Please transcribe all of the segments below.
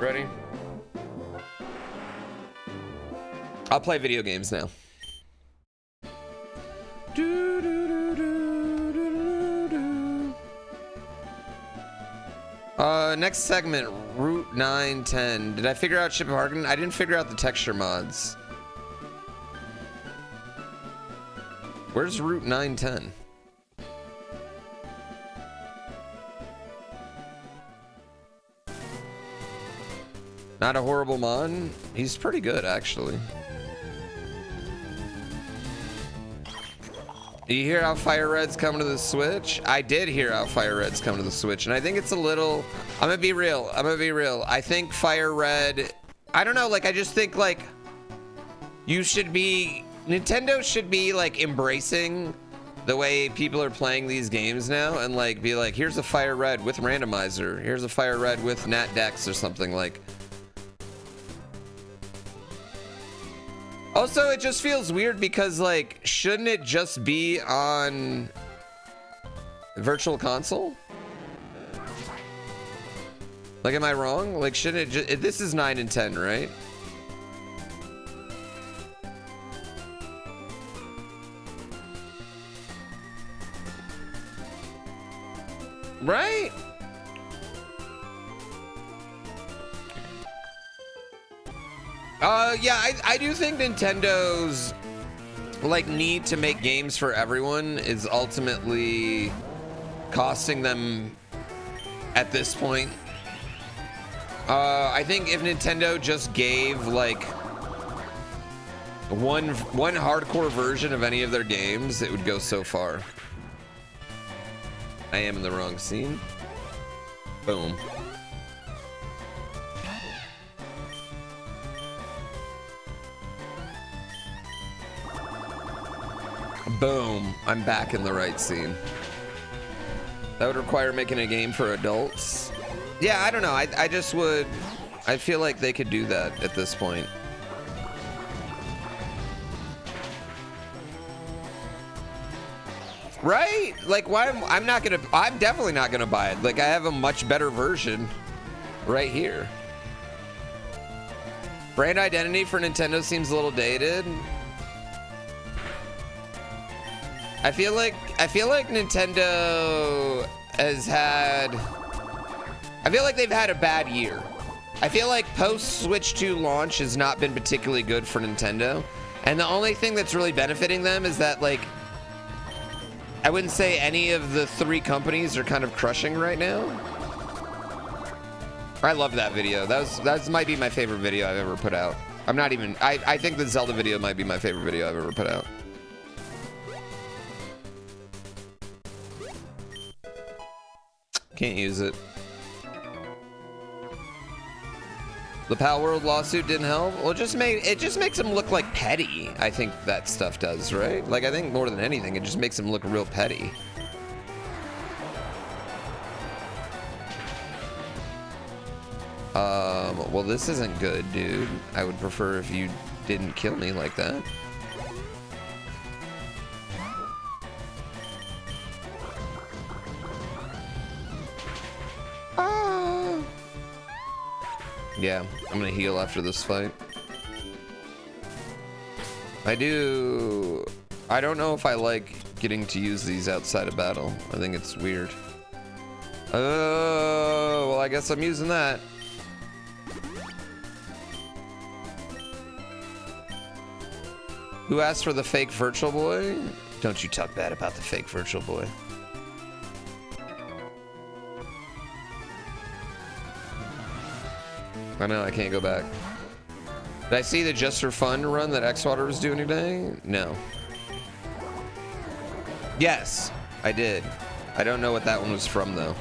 Ready? I'll play video games now. Next segment, Route 910. Did I figure out Ship of Harkin? I didn't figure out the texture mods. Where's Route 910? Not a horrible mon. He's pretty good, actually. You hear how Fire Red's coming to the Switch? I did hear how Fire Red's coming to the Switch, and I think it's a little... I'm gonna be real. I think Fire Red... I don't know, like, I just think, like... You should be... Nintendo should be, like, embracing the way people are playing these games now, and, like, be like, here's a Fire Red with randomizer. Here's a Fire Red with Nat Dex or something, like... Also, it just feels weird because, like, shouldn't it just be on Virtual Console? Like, am I wrong? Like, shouldn't it just... This is 9 and 10, right? Right? Yeah, I do think Nintendo's, like, need to make games for everyone is ultimately costing them at this point. I think if Nintendo just gave, like, one hardcore version of any of their games, it would go so far. I am in the wrong scene. Boom. Boom. I'm back in the right scene. That would require making a game for adults. Yeah, I don't know. I just would... I feel like they could do that at this point. Right? Like, why? I'm not gonna... I'm definitely not gonna buy it. Like, I have a much better version right here. Brand identity for Nintendo seems a little dated. I feel like Nintendo has had... I feel like they've had a bad year. I feel like post-Switch 2 launch has not been particularly good for Nintendo. And the only thing that's really benefiting them is that, like, I wouldn't say any of the three companies are kind of crushing right now. I love that video. That might be my favorite video I've ever put out. I'm not even... I think the Zelda video might be my favorite video I've ever put out. Can't use it. The Palworld lawsuit didn't help. Well, it just makes him look like petty. I think that stuff does, right? Like, I think more than anything, it just makes him look real petty. Well, this isn't good, dude. I would prefer if you didn't kill me like that. Yeah, I'm gonna heal after this fight. I don't know if I like getting to use these outside of battle. I think it's weird. Oh, well, I guess I'm using that. Who asked for the fake Virtual Boy? Don't you talk bad about the fake Virtual Boy. I know, I can't go back. Did I see the Just for Fun run that Xwater was doing today? No. Yes, I did. I don't know what that one was from, though.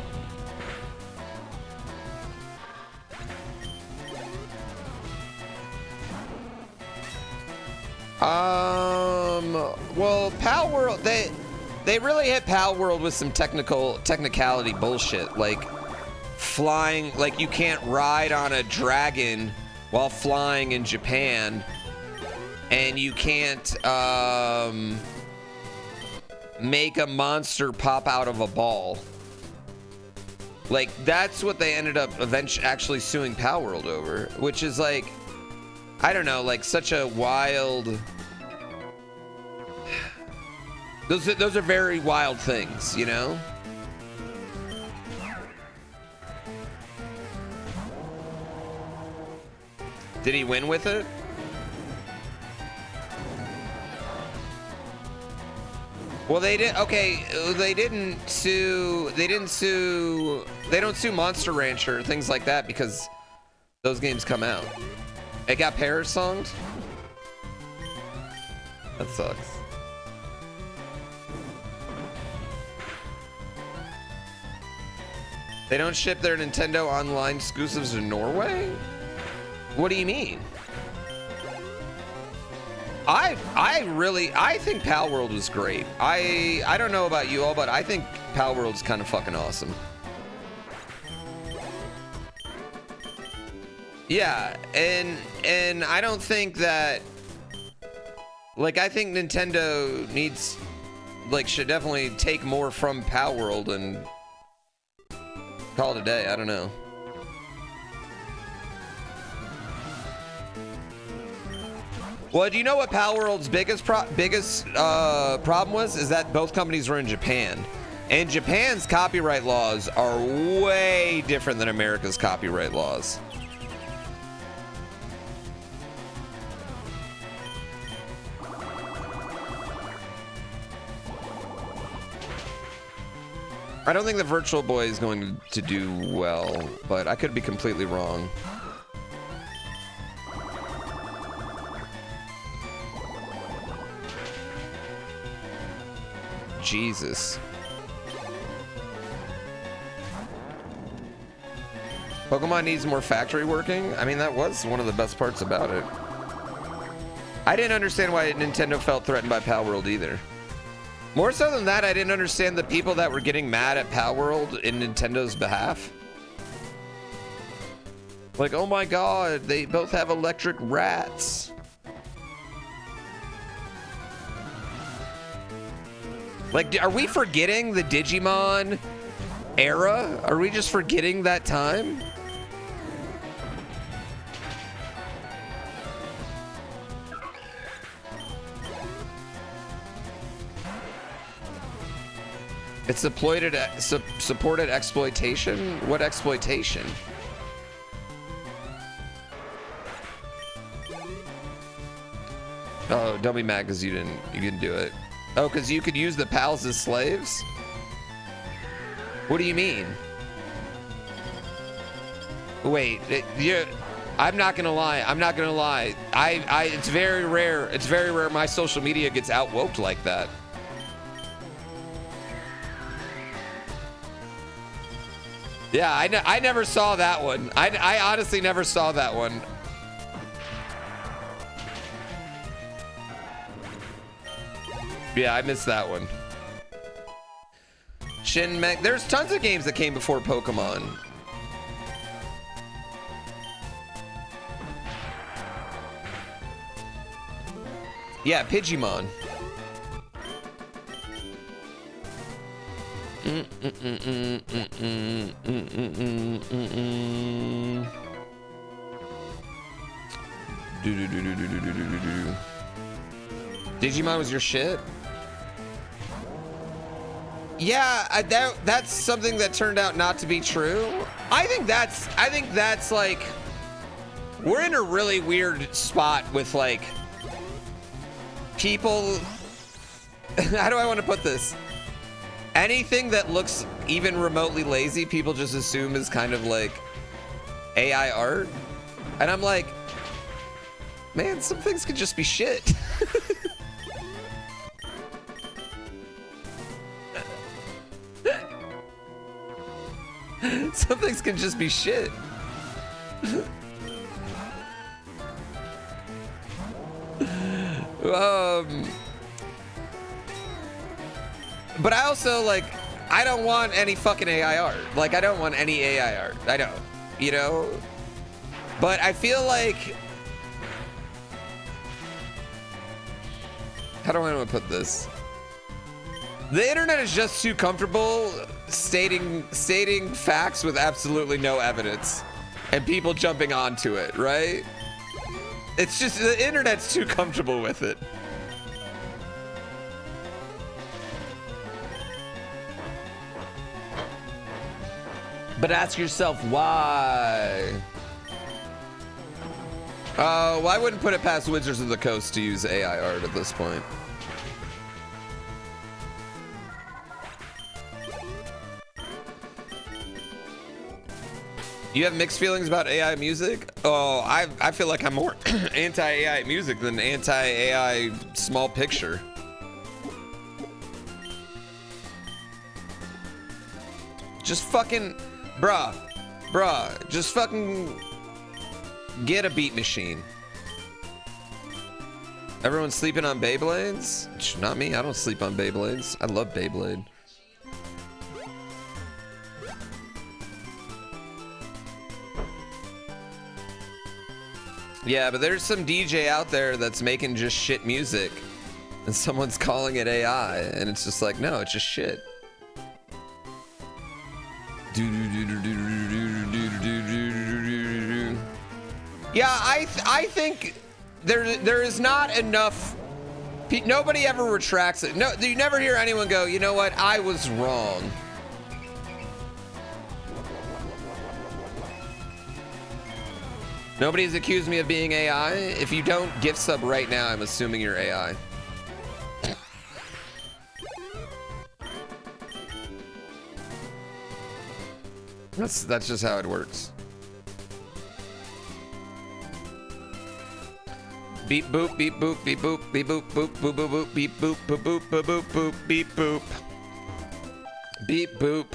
Well, Palworld, they really hit Palworld with some technicality bullshit, like flying, like you can't ride on a dragon while flying in Japan, and you can't make a monster pop out of a ball. Like, that's what they ended up eventually actually suing Palworld over, which is like, I don't know, like such a wild... Those are very wild things, you know? Did he win with it? Well, they did. Okay, they didn't sue. They don't sue Monster Rancher, things like that, because those games come out. It got parasonged. That sucks. They don't ship their Nintendo Online exclusives to Norway? What do you mean? I think Palworld was great. I don't know about you all, but I think Palworld's kind of fucking awesome. Yeah, and I don't think that, like, I think Nintendo needs, like, should definitely take more from Palworld and call it a day. I don't know. Well, do you know what Palworld's biggest problem was? Is that both companies were in Japan. And Japan's copyright laws are way different than America's copyright laws. I don't think the Virtual Boy is going to do well, but I could be completely wrong. Jesus. Pokemon needs more factory working? I mean, that was one of the best parts about it. I didn't understand why Nintendo felt threatened by Palworld either. More so than that, I didn't understand the people that were getting mad at Palworld in Nintendo's behalf. Like, oh my god, they both have electric rats. Like, are we forgetting the Digimon era? Are we just forgetting that time? It's supported exploitation? What exploitation? Oh, don't be mad because you didn't do it. Oh, because you could use the pals as slaves? What do you mean? Wait, I'm not gonna lie. It's very rare my social media gets outwoked like that. Yeah, I never saw that one. I honestly never saw that one. Yeah, I missed that one. There's tons of games that came before Pokemon. Yeah, Pidgeymon. Digimon was your shit? Yeah, that's something that turned out not to be true. I think that's like, we're in a really weird spot with like people. How do I want to put this? Anything that looks even remotely lazy, people just assume is kind of like AI art. And I'm like, man, some things could just be shit. Some things can just be shit. But I also, like, I don't want any fucking AI art. Like, I don't want any AI art. I don't, you know? But I feel like, how do I want to put this? The internet is just too comfortable stating facts with absolutely no evidence and people jumping onto it, right? It's just the internet's too comfortable with it. But ask yourself why. Well, I wouldn't put it past Wizards of the Coast to use AI art at this point. You have mixed feelings about AI music? Oh, I feel like I'm more anti-AI music than anti-AI small picture. Just fucking, bruh, just fucking get a beat machine. Everyone's sleeping on Beyblades? Not me, I don't sleep on Beyblades. I love Beyblade. Yeah, but there's some DJ out there that's making just shit music and someone's calling it AI and it's just like, no, it's just shit. Yeah, I think there is not enough. Nobody ever retracts it. No, you never hear anyone go, you know what, I was wrong. Nobody's accused me of being AI. If you don't gift sub right now, I'm assuming you're AI. That's just how it works. Beep boop beep boop beep boop beep boop boop boop boop boop beep boop boop boop boop boop boop beep boop beep boop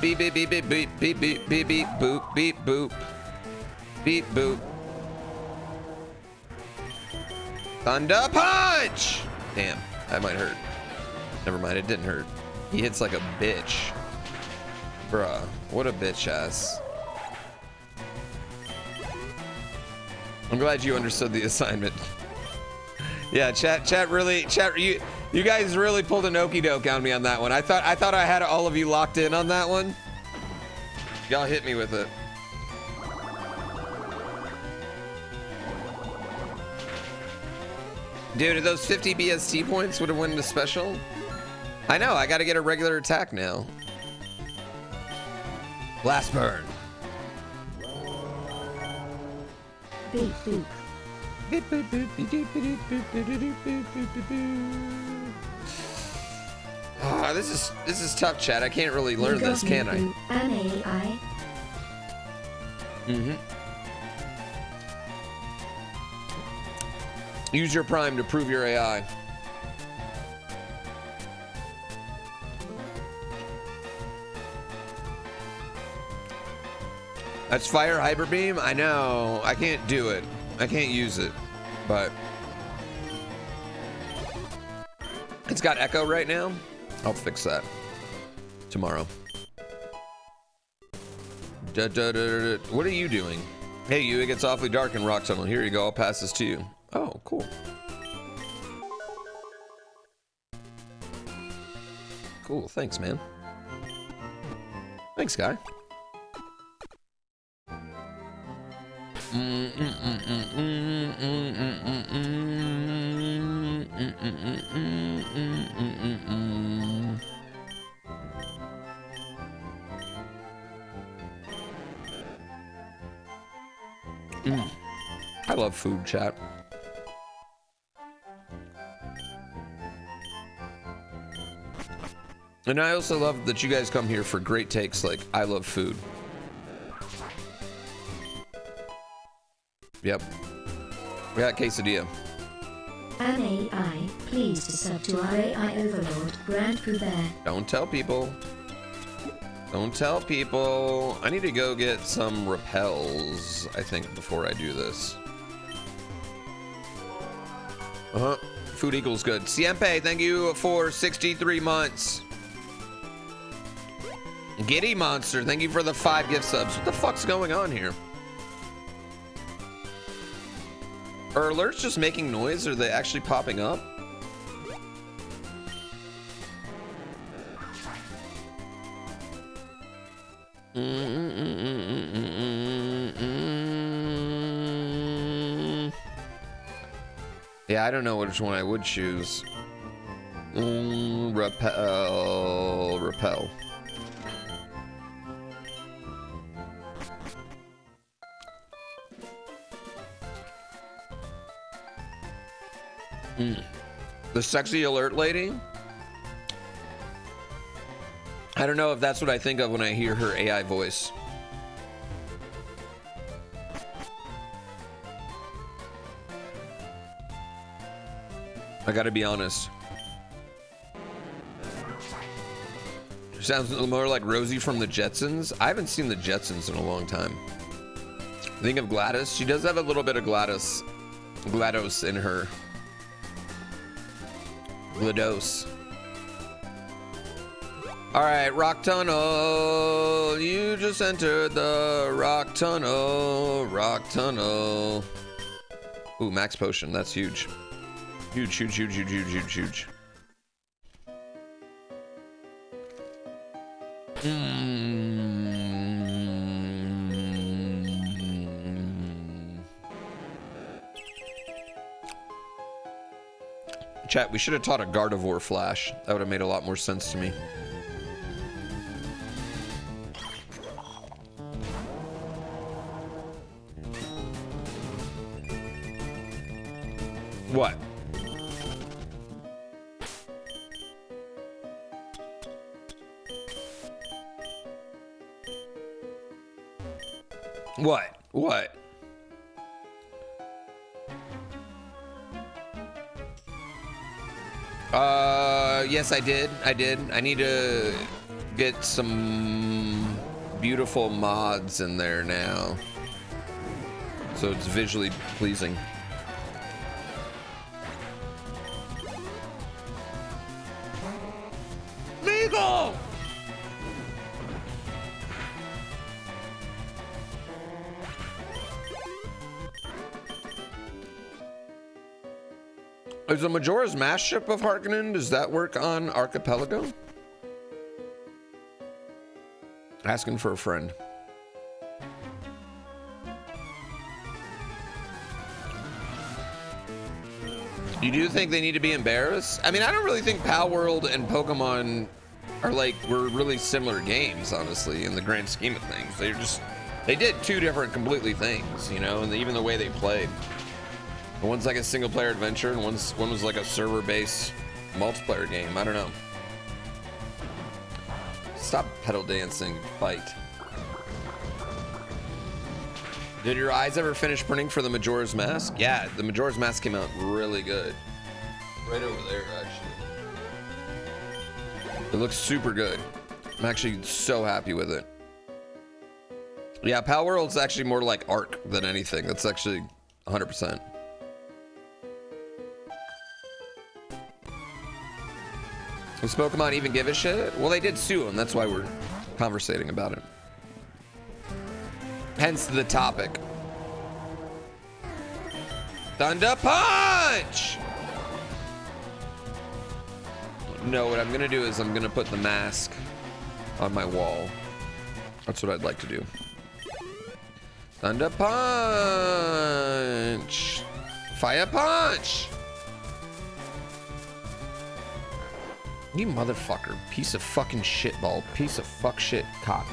beep beep beep beep beep beep beep beep beep boop beep boop beep boop. Thunder punch! Damn, that might hurt. Never mind, it didn't hurt. He hits like a bitch. Bruh, what a bitch ass. I'm glad you understood the assignment. Yeah, chat you guys really pulled an okie doke on me on that one. I thought I had all of you locked in on that one. Y'all hit me with it. Dude, if those 50 BST points would have won the special. I know, I gotta get a regular attack now. Blast burn. Beep boop. Beep boop boop beep boop boop boop boop boop boop boop. Ah, this is tough, chat. I can't really learn this, can I? An AI. Use your prime to prove your AI. That's fire hyper beam. I know. I can't do it. I can't use it, but it's got echo right now. I'll fix that tomorrow. What are you doing? Hey, you, it gets awfully dark in Rock Tunnel. Here you go. I'll pass this to you. Oh, cool. Cool. Thanks, man. Thanks, guy. I love food, chat. And I also love that you guys come here for great takes like I love food. Yep. We got quesadilla. An AI, please to sub to our AI overlord, GrandPooBear. Don't tell people. Don't tell people. I need to go get some repels, I think, before I do this. Food equals good. Siempre, thank you for 63 months. Giddy Monster, thank you for the 5 gift subs. What the fuck's going on here? Are alerts just making noise? Or are they actually popping up? Yeah, I don't know which one I would choose. Repel. The sexy alert lady? I don't know if that's what I think of when I hear her AI voice. I gotta be honest. Sounds more like Rosie from the Jetsons. I haven't seen the Jetsons in a long time. Think of Gladys. She does have a little bit of GLaDOS in her. GLaDOS. All right, rock tunnel. You just entered the rock tunnel. Rock tunnel. Ooh, max potion. That's huge. Huge. Chat, we should have taught a Gardevoir flash. That would have made a lot more sense to me. What? What? Yes, I did. I need to get some beautiful mods in there now, so it's visually pleasing. Legal! Is the Majora's Mask ship of Harkonnen? Does that work on Archipelago? Asking for a friend. You do think they need to be embarrassed? I mean, I don't really think Palworld and Pokemon are were really similar games, honestly, in the grand scheme of things. They did two different completely things, you know, and even the way they played. One's like a single player adventure and one was like a server based multiplayer game. I don't know. Stop pedal dancing, fight. Did your eyes ever finish printing for the Majora's Mask? Yeah, the Majora's Mask came out really good. Right over there, actually. It looks super good. I'm actually so happy with it. Yeah, Palworld's actually more like Arc than anything. That's actually 100%. Does Pokemon even give a shit? Well, they did sue him. That's why we're conversating about it. Hence the topic. Thunder Punch! No, what I'm gonna do is I'm gonna put the mask on my wall. That's what I'd like to do. Thunder Punch! Fire Punch! You motherfucker. Piece of fucking shitball. Piece of fuck shit cock.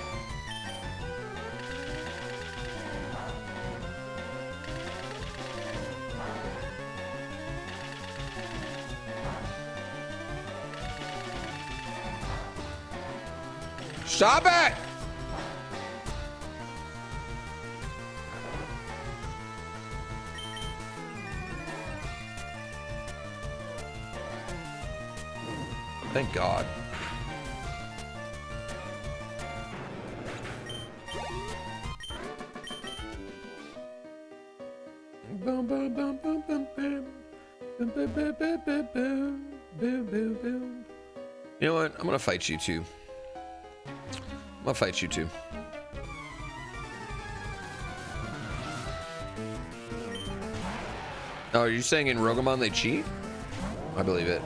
Stop it! Thank God. You know what? I'm gonna fight you too. I'm gonna fight you too. Oh, are you saying in Roguemon they cheat? I believe it.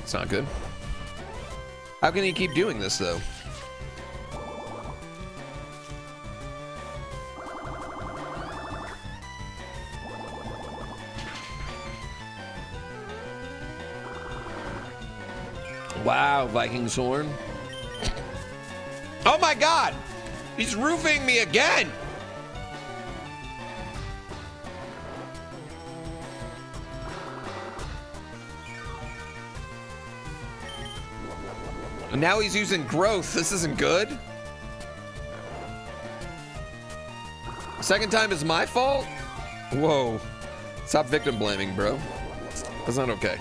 It's not good. How can he keep doing this, though? Wow, Viking's Horn. Oh my god! He's roofing me again! And now he's using growth. This isn't good. Second time is my fault? Whoa. Stop victim blaming, bro. That's not okay.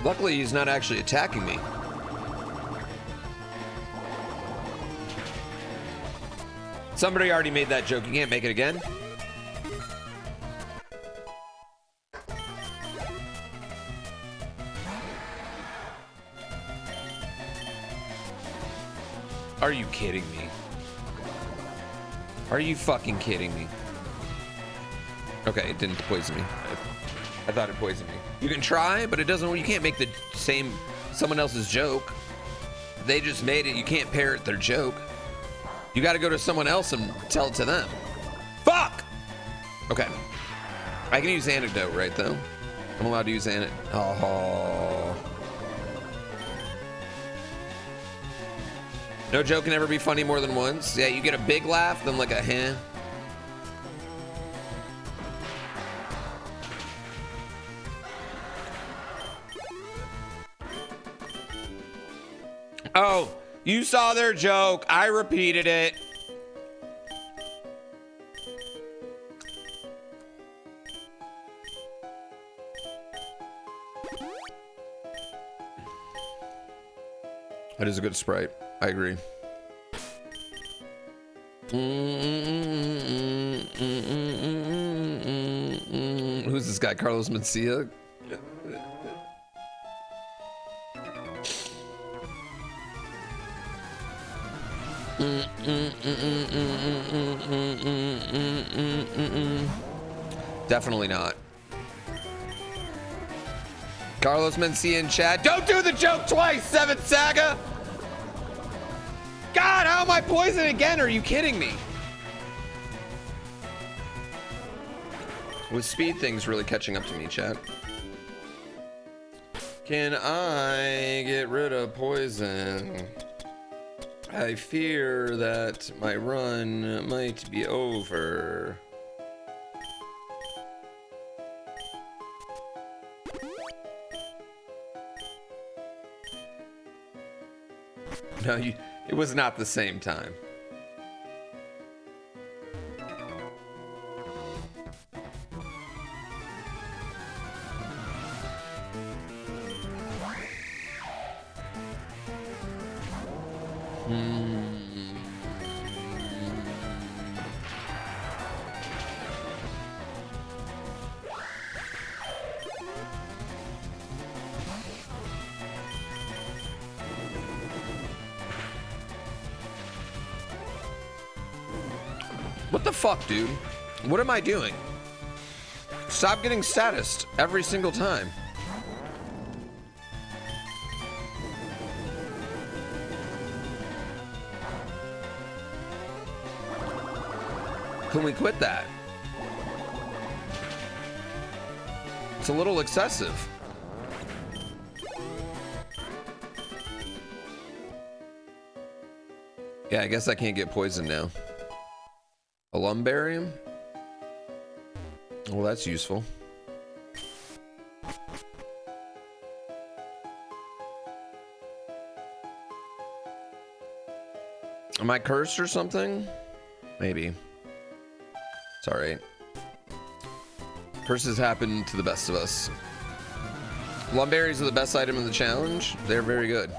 Luckily, he's not actually attacking me. Somebody already made that joke. You can't make it again. Are you kidding me? Are you fucking kidding me? Okay, it didn't poison me. I thought it poisoned me. You can try, but it doesn't. You can't make the same someone else's joke. They just made it. You can't parrot their joke. You got to go to someone else and tell it to them. Fuck. Okay. I can use anecdote, right? Though I'm allowed to use anecdote. Oh. No joke can ever be funny more than once. Yeah, you get a big laugh, then like a heh. Oh, you saw their joke. I repeated it. That is a good sprite. I agree. Who's this guy? Carlos Mencia? Definitely not. Carlos Mencia in chat. Don't do the joke twice, Seventh Saga! God, how am I poisoned again? Are you kidding me? With speed things really catching up to me, chat. Can I get rid of poison? I fear that my run might be over. No, it was not the same time. What the fuck, dude? What am I doing? Stop getting status every single time. Can we quit that? It's a little excessive. Yeah, I guess I can't get poisoned now. A lumbarium? Well, that's useful. Am I cursed or something? Maybe. It's alright. Curses happen to the best of us. Lumberries are the best item in the challenge. They're very good.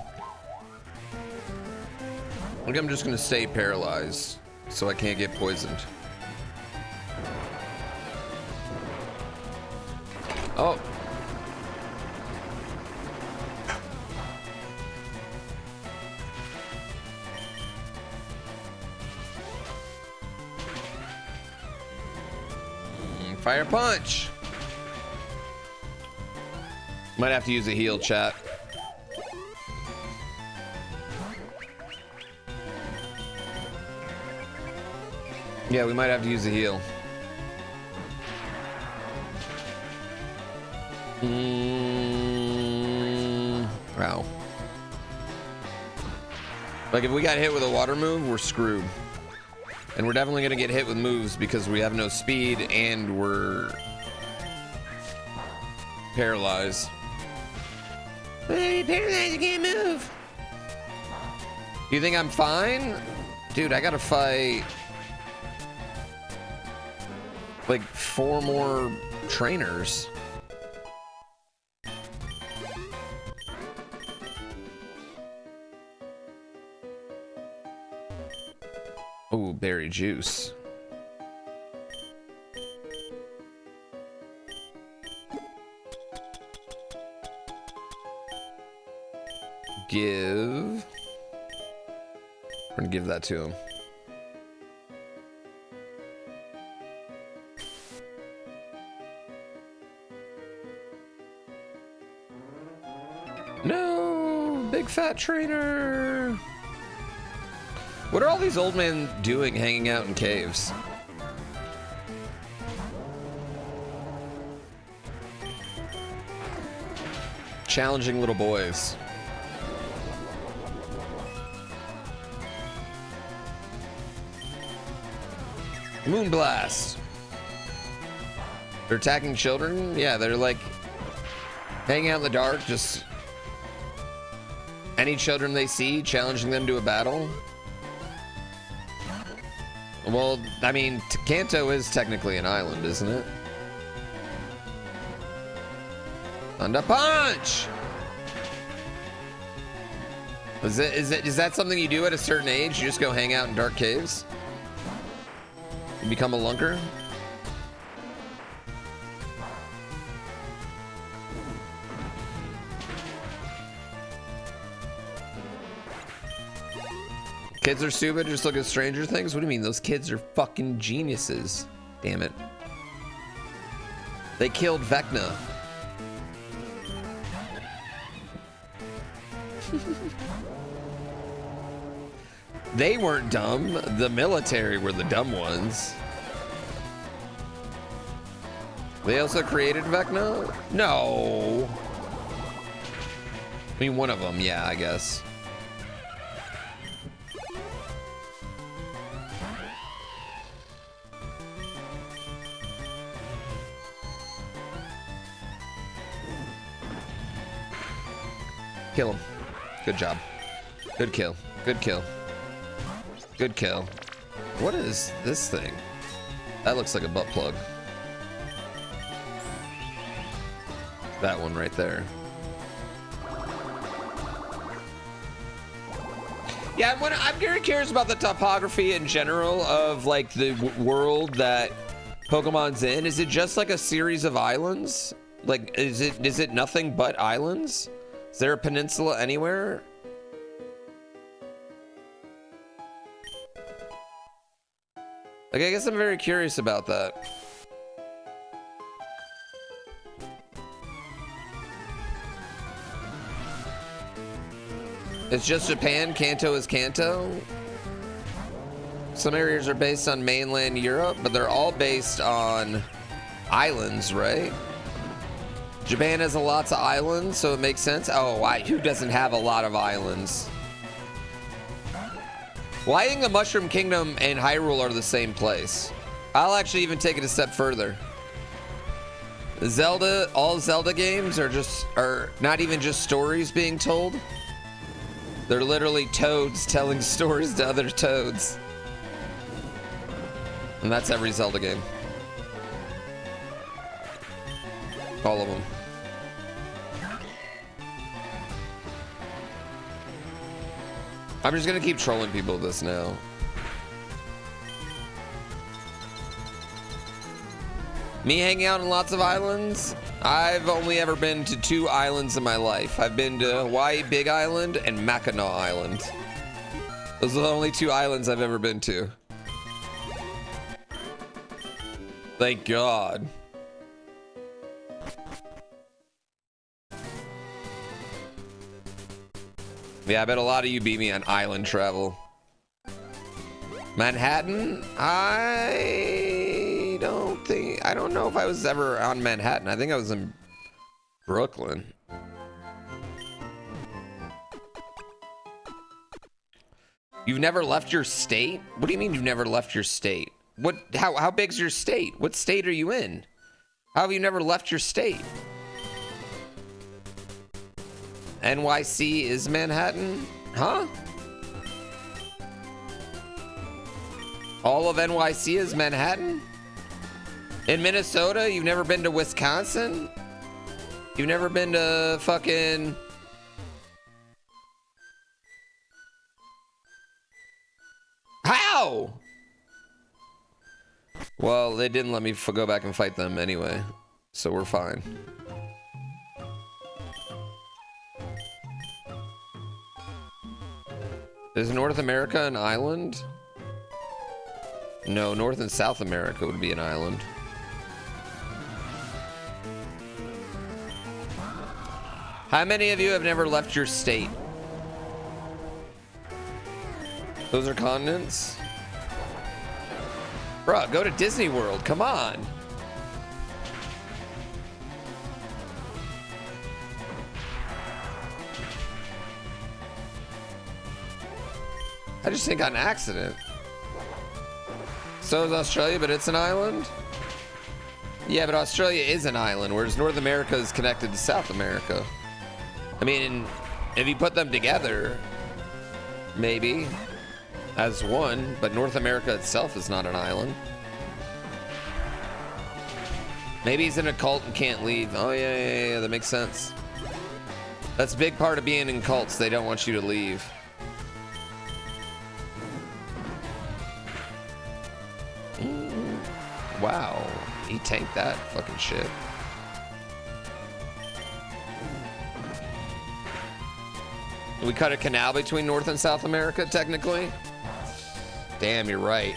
I think I'm just gonna stay paralyzed so I can't get poisoned. Oh. Fire punch. Might have to use a heal, chat. Yeah, we might have to use a heal. Wow. Like if we got hit with a water move, we're screwed. And we're definitely gonna get hit with moves because we have no speed and we're paralyzed. Hey, paralyzed, you can't move. You think I'm fine? Dude, I gotta fight like 4 more trainers. Ooh, berry juice. Give. We're gonna give that to him. No, big fat trainer. What are all these old men doing hanging out in caves? Challenging little boys. Moonblast. They're attacking children? Yeah, they're like hanging out in the dark, just any children they see, challenging them to a battle. Well, I mean, Kanto is technically an island, isn't it? Thunder punch! Is that something you do at a certain age? You just go hang out in dark caves? You become a lunker? Kids are stupid, just look at Stranger Things? What do you mean? Those kids are fucking geniuses. Damn it. They killed Vecna. They weren't dumb. The military were the dumb ones. They also created Vecna? No. I mean, one of them, yeah, I guess. Kill him. Good job. Good kill. Good kill. Good kill. What is this thing? That looks like a butt plug. That one right there. Yeah, I'm very curious about the topography in general of like the world that Pokemon's in. Is it just like a series of islands? Like, is it nothing but islands? Is there a peninsula anywhere? Like, I guess I'm very curious about that. It's just Japan, Kanto is Kanto. Some areas are based on mainland Europe, but they're all based on islands, right? Japan has lots of islands, so it makes sense. Oh, who doesn't have a lot of islands? Well, I think the Mushroom Kingdom and Hyrule are the same place. I'll actually even take it a step further. Zelda, all Zelda games are not even just stories being told. They're literally toads telling stories to other toads. And that's every Zelda game. All of them. I'm just gonna keep trolling people with this now. Me hanging out on lots of islands? I've only ever been to 2 islands in my life. I've been to Hawaii Big Island and Mackinac Island. Those are the only 2 islands I've ever been to. Thank God. Yeah, I bet a lot of you beat me on island travel. Manhattan? I don't know if I was ever on Manhattan. I think I was in Brooklyn. You've never left your state? What do you mean you've never left your state? How big's your state? What state are you in? How have you never left your state? NYC is Manhattan? Huh? All of NYC is Manhattan? In Minnesota? You've never been to Wisconsin? You've never been to fucking... How? Well, they didn't let me go back and fight them anyway, so we're fine. Is North America an island? No, North and South America would be an island. How many of you have never left your state? Those are continents? Bruh, go to Disney World, come on. I just think on accident. So is Australia, but it's an island? Yeah, but Australia is an island, whereas North America is connected to South America. I mean, if you put them together, maybe, as one, but North America itself is not an island. Maybe he's in a cult and can't leave. Oh, yeah, that makes sense. That's a big part of being in cults. They don't want you to leave. Wow, he tanked that fucking shit. We cut a canal between North and South America, technically. Damn, you're right.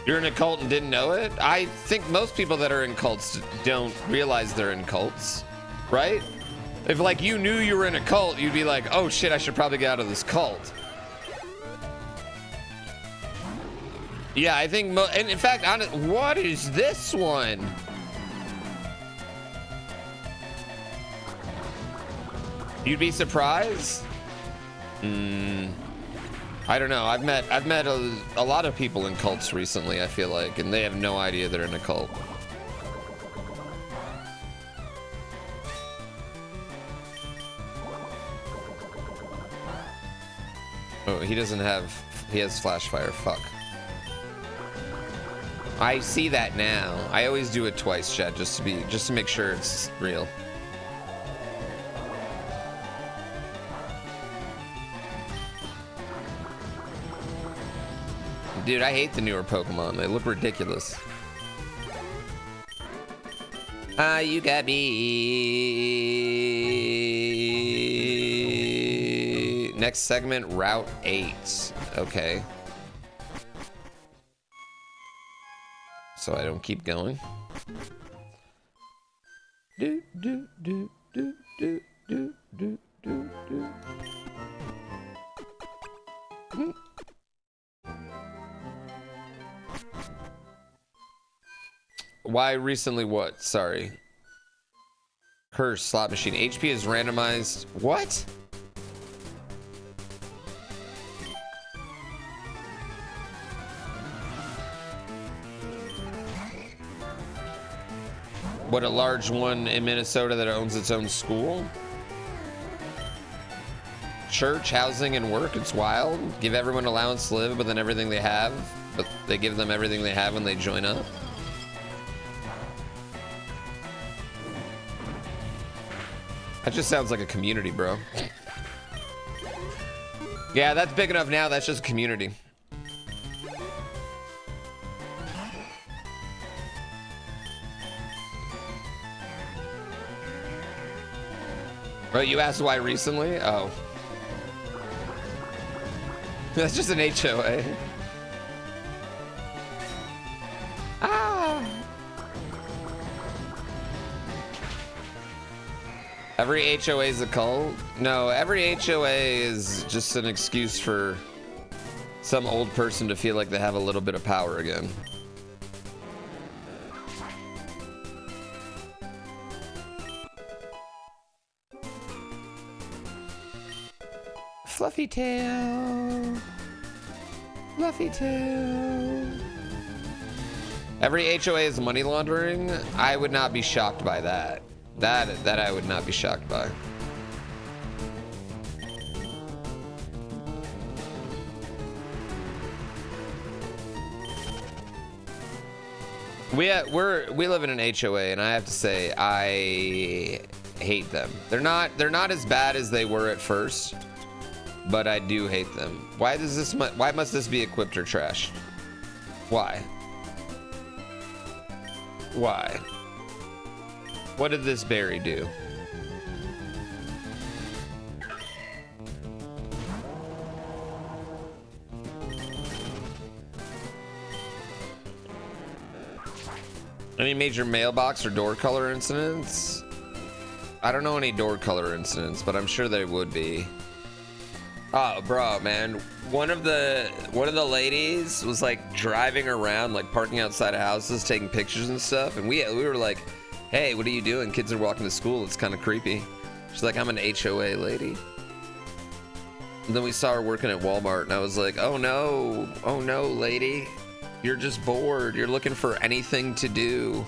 You're in a cult and didn't know it? I think most people that are in cults don't realize they're in cults, right? If like you knew you were in a cult, you'd be like, oh shit, I should probably get out of this cult. Yeah, I think, and in fact, what is this one? You'd be surprised? I don't know. I've met a lot of people in cults recently, I feel like, and they have no idea they're in a cult. Oh, he has flash fire. Fuck. I see that now. I always do it twice, chat, just to make sure it's real. Dude, I hate the newer Pokemon. They look ridiculous. You got me. Next segment, Route 8. Okay. So I don't keep going. Do, do, do, do, do, do, do, do, do. Why recently what? Sorry. Curse slot machine. HP is randomized. What? What, a large one in Minnesota that owns its own school? Church, housing, and work. It's wild. Give everyone allowance to live, but then everything they have. But they give them everything they have when they join up. That just sounds like a community, bro. Yeah, that's big enough now. That's just a community. Bro, you asked why recently? Oh. That's just an HOA. Every HOA is a cult? No, every HOA is just an excuse for some old person to feel like they have a little bit of power again. Fluffy tail. Fluffy tail. Every HOA is money laundering? I would not be shocked by that. That I would not be shocked by. We live in an HOA, and I have to say I hate them. They're not as bad as they were at first, but I do hate them. Why must this be equipped or trashed? Why? Why? What did this berry do? Any major mailbox or door color incidents? I don't know any door color incidents, but I'm sure there would be. Oh, bro, man. One of the ladies was like driving around, like parking outside of houses, taking pictures and stuff, and we were like, "Hey, what are you doing? Kids are walking to school. It's kind of creepy." She's like, "I'm an HOA lady." And then we saw her working at Walmart, and I was like, "Oh no, lady. You're just bored. You're looking for anything to do.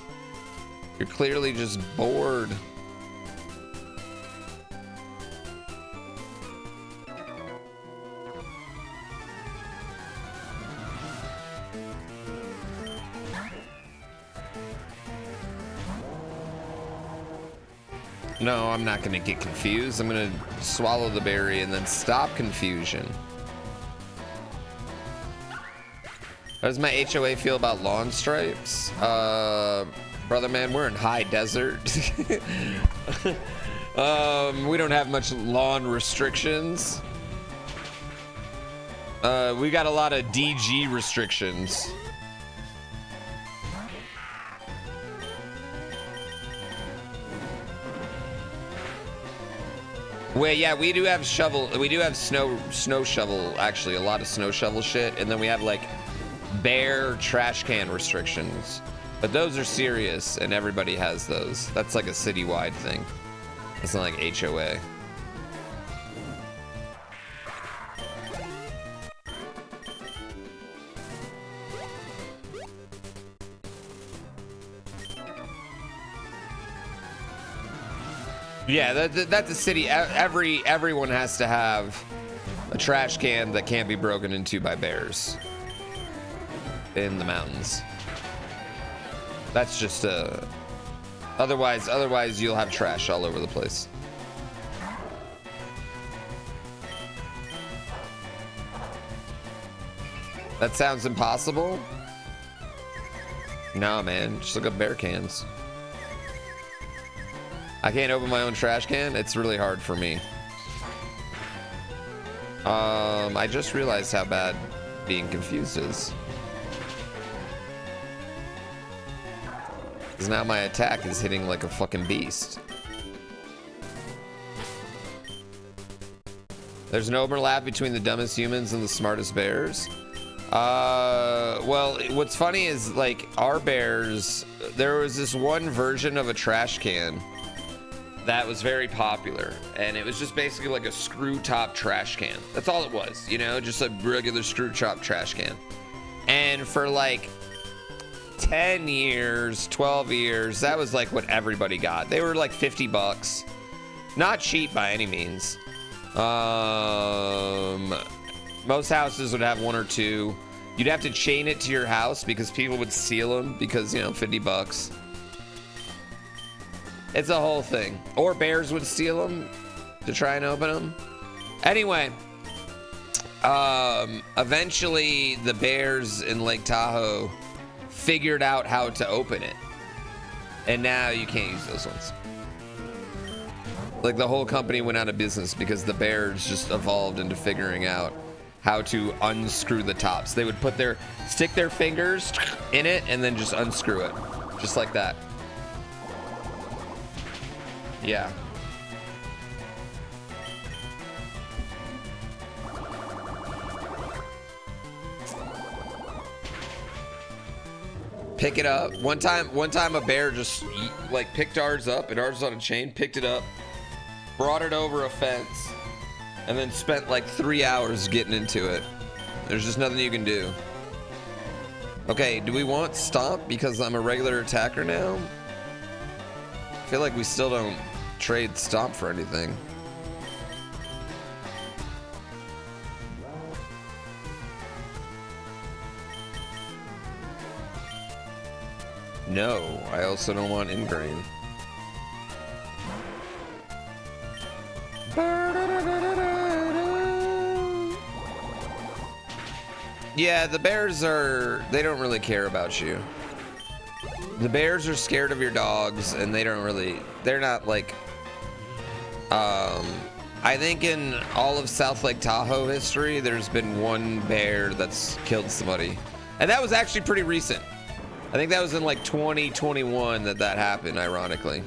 You're clearly just bored." No, I'm not gonna get confused. I'm gonna swallow the berry and then stop confusion. How does my HOA feel about lawn stripes? Brother man, we're in high desert. We don't have much lawn restrictions. We got a lot of DG restrictions. Well, yeah, we do have snow shovel, actually, a lot of snow shovel shit, and then we have like bear trash can restrictions. But those are serious, and everybody has those. That's like a citywide thing. It's not like HOA. Yeah, that's a city. Everyone has to have a trash can that can't be broken into by bears in the mountains. That's just otherwise you'll have trash all over the place. That sounds impossible. No, man, just look up bear cans. I can't open my own trash can. It's really hard for me. I just realized how bad being confused is. Because now my attack is hitting like a fucking beast. There's an overlap between the dumbest humans and the smartest bears. Well, what's funny is like our bears, there was this one version of a trash can that was very popular, and it was just basically like a screw top trash can. That's all it was, you know, just a regular screw top trash can. And for like 10 years, 12 years, that was like what everybody got. They were like 50 bucks. Not cheap by any means. Most houses would have one or two. You'd have to chain it to your house because people would steal them because, you know, 50 bucks. It's a whole thing. Or bears would steal them to try and open them. Anyway, eventually the bears in Lake Tahoe figured out how to open it. And now you can't use those ones. Like the whole company went out of business because the bears just evolved into figuring out how to unscrew the tops. They would stick their fingers in it and then just unscrew it. Just like that. Yeah. Pick it up. One time a bear just like picked ours up, and ours was on a chain, picked it up, brought it over a fence, and then spent like 3 hours getting into it. There's just nothing you can do. Okay, do we want Stomp because I'm a regular attacker now? I feel like we still don't trade Stomp for anything. No, I also don't want Ingrain. Yeah, the bears they don't really care about you. The bears are scared of your dogs, and they're not like, I think in all of South Lake Tahoe history, there's been one bear that's killed somebody. And that was actually pretty recent. I think that was in like 2021 that happened, ironically.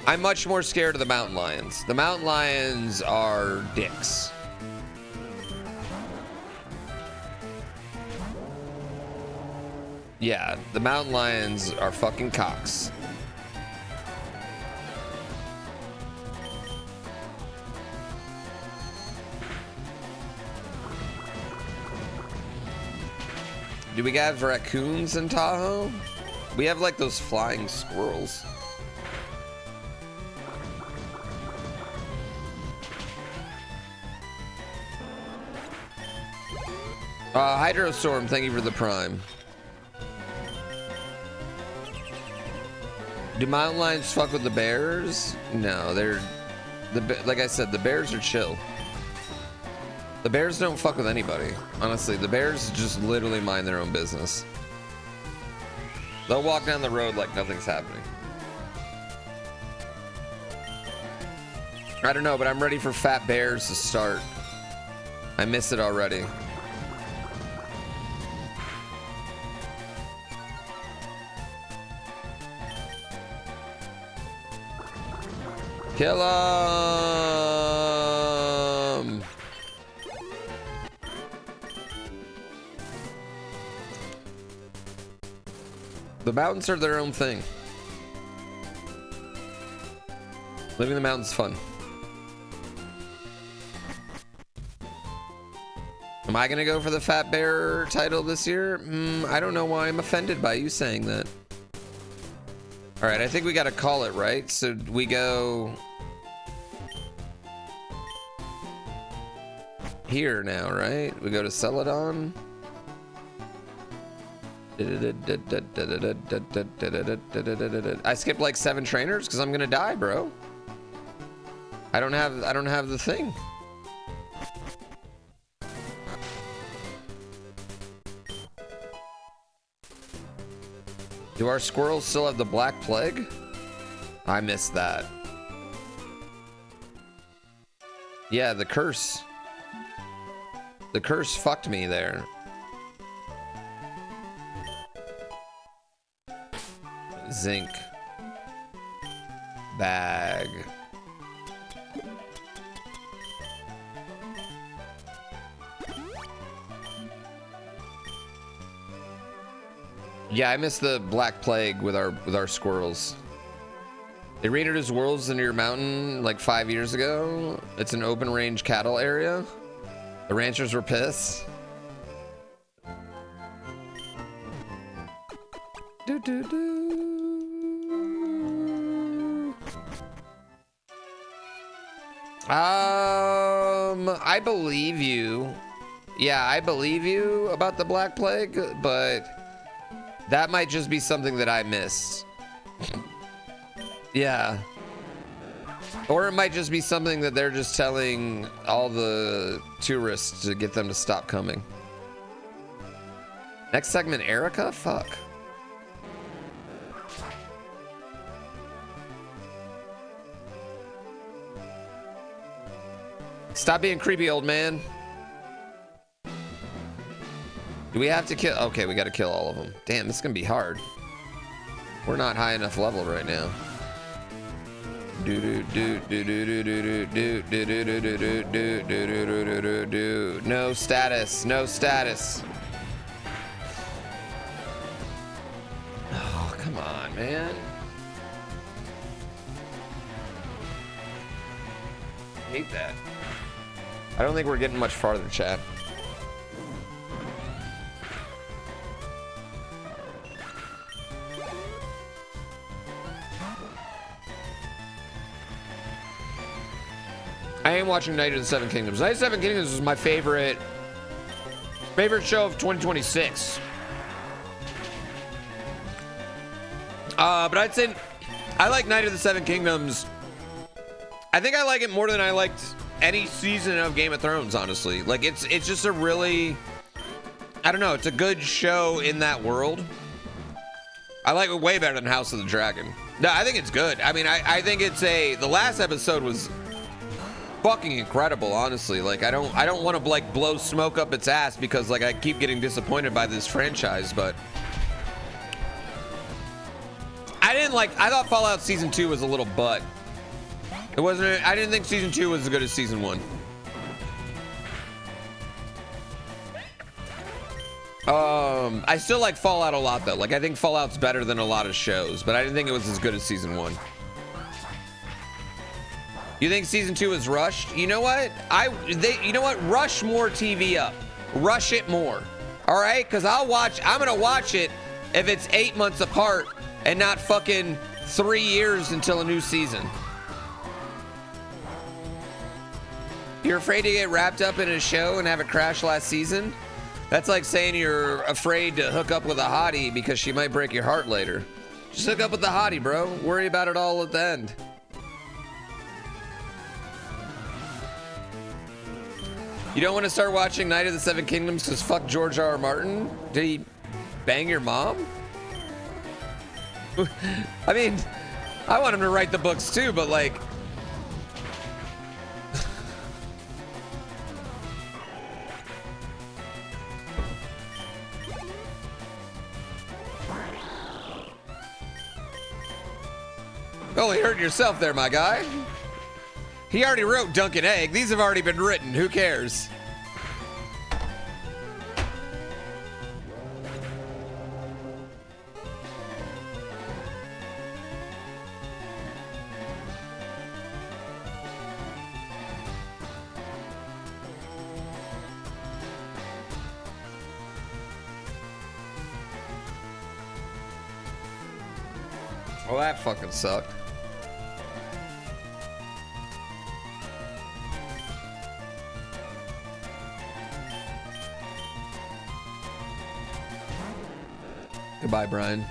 I'm much more scared of the mountain lions. The mountain lions are dicks. Yeah, the mountain lions are fucking cocks. Do we have raccoons in Tahoe? We have like those flying squirrels. Hydrostorm, thank you for the prime. Do mountain lions fuck with the bears? No, like I said, the bears are chill. The bears don't fuck with anybody. Honestly, the bears just literally mind their own business. They'll walk down the road like nothing's happening. I don't know, but I'm ready for fat bears to start. I miss it already. Kill him! The mountains are their own thing. Living in the mountains is fun. Am I gonna go for the Fat Bear title this year? I don't know why I'm offended by you saying that. All right, I think we gotta call it, right? So we go here now, right? We go to Celadon. I skipped like 7 trainers because I'm gonna die, bro. I don't have the thing. Do our squirrels still have the Black Plague? I missed that. Yeah, the curse. The curse fucked me there. Zinc. Bag. Yeah, I missed the Black Plague with our squirrels. They reintroduced wolves into your mountain like 5 years ago. It's an open range cattle area. The ranchers were pissed. I believe you. Yeah, I believe you about the Black Plague, but that might just be something that I missed. Yeah. Or it might just be something that they're just telling all the tourists to get them to stop coming. Next segment, Erica? Fuck. Stop being creepy, old man. Do we have to kill? Okay, we gotta kill all of them. Damn, this is gonna be hard. We're not high enough level right now. No status, no status. on, man. I hate that. I don't think we're getting much farther, chat. I am watching Night of the Seven Kingdoms. Night of the Seven Kingdoms is my favorite show of 2026. But I'd say I like Night of the Seven Kingdoms. I think I like it more than I liked any season of Game of Thrones, honestly. Like, it's just a really, I don't know, it's a good show in that world. I like it way better than House of the Dragon. No, I think it's good. I mean, I think it's the last episode was fucking incredible, honestly. Like, I don't want to like blow smoke up its ass because like I keep getting disappointed by this franchise, but I thought Fallout Season 2 was a little butt. I didn't think Season 2 was as good as Season 1. I still like Fallout a lot though. Like, I think Fallout's better than a lot of shows, but I didn't think it was as good as Season 1. You think Season 2 is rushed? You know what? You know what? Rush more TV up. Rush it more. All right? Because I'm going to watch it if it's 8 months apart and not fucking 3 years until a new season. You're afraid to get wrapped up in a show and have it crash last season? That's like saying you're afraid to hook up with a hottie because she might break your heart later. Just hook up with the hottie, bro. Worry about it all at the end. You don't want to start watching Night of the Seven Kingdoms because fuck George R. R. Martin? Did he bang your mom? I mean, I want him to write the books too, but like... Only hurt yourself there, my guy. He already wrote Dunk and Egg. These have already been written. Who cares? Well, that fucking sucked. Goodbye, Brian.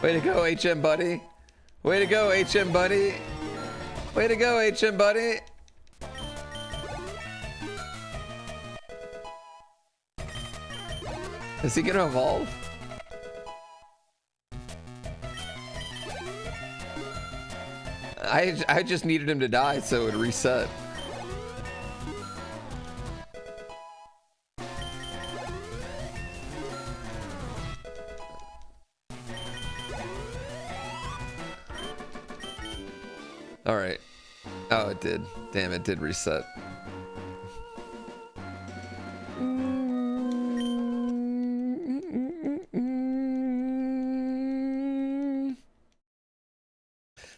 Way to go, HM buddy. Way to go, HM buddy. Way to go, HM buddy. Is he gonna evolve? I just needed him to die so it would reset. All right. Oh, it did. Damn, it did reset.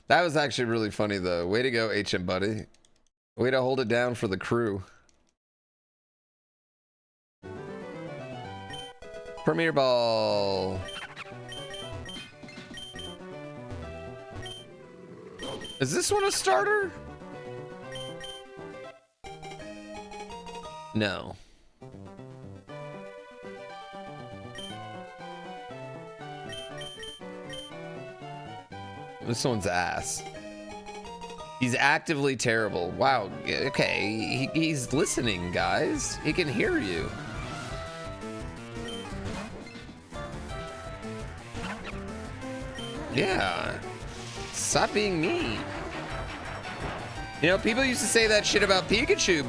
That was actually really funny, though. Way to go, HM buddy. Way to hold it down for the crew. Premier Ball. Is this one a starter? No. This one's ass. He's actively terrible. Wow. Okay. He's listening, guys. He can hear you. Yeah. Stop being mean. You know, people used to say that shit about Pikachu.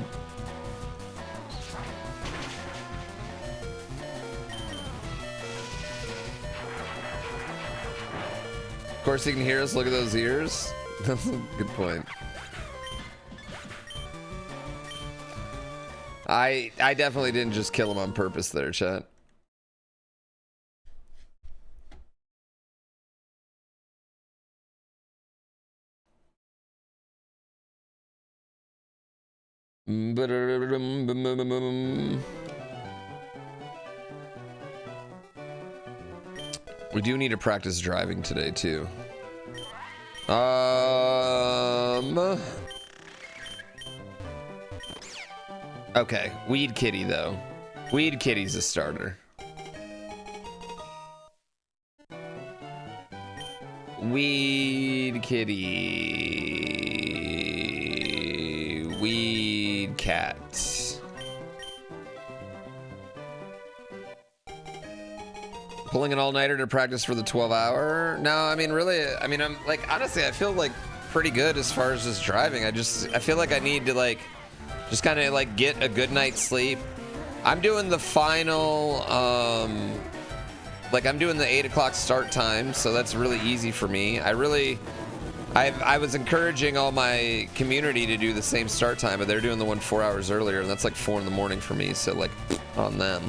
course he can hear us. Look at those ears. That's a good point. I definitely didn't just kill him on purpose there, chat. We do need to practice driving today too. Okay, Weed Kitty though. Weed Kitty's a starter. Weed Kitty. Weed Cat. Pulling an all-nighter to practice for the 12-hour? No, I mean, really, I mean, I'm like, honestly, I feel like pretty good as far as just driving. I feel like I need to like, just kind of like get a good night's sleep. I'm doing the final, like I'm doing the 8 o'clock start time, so that's really easy for me. I was encouraging all my community to do the same start time, but they're doing the one 4 hours earlier, and that's like 4 in the morning for me, so like, on them.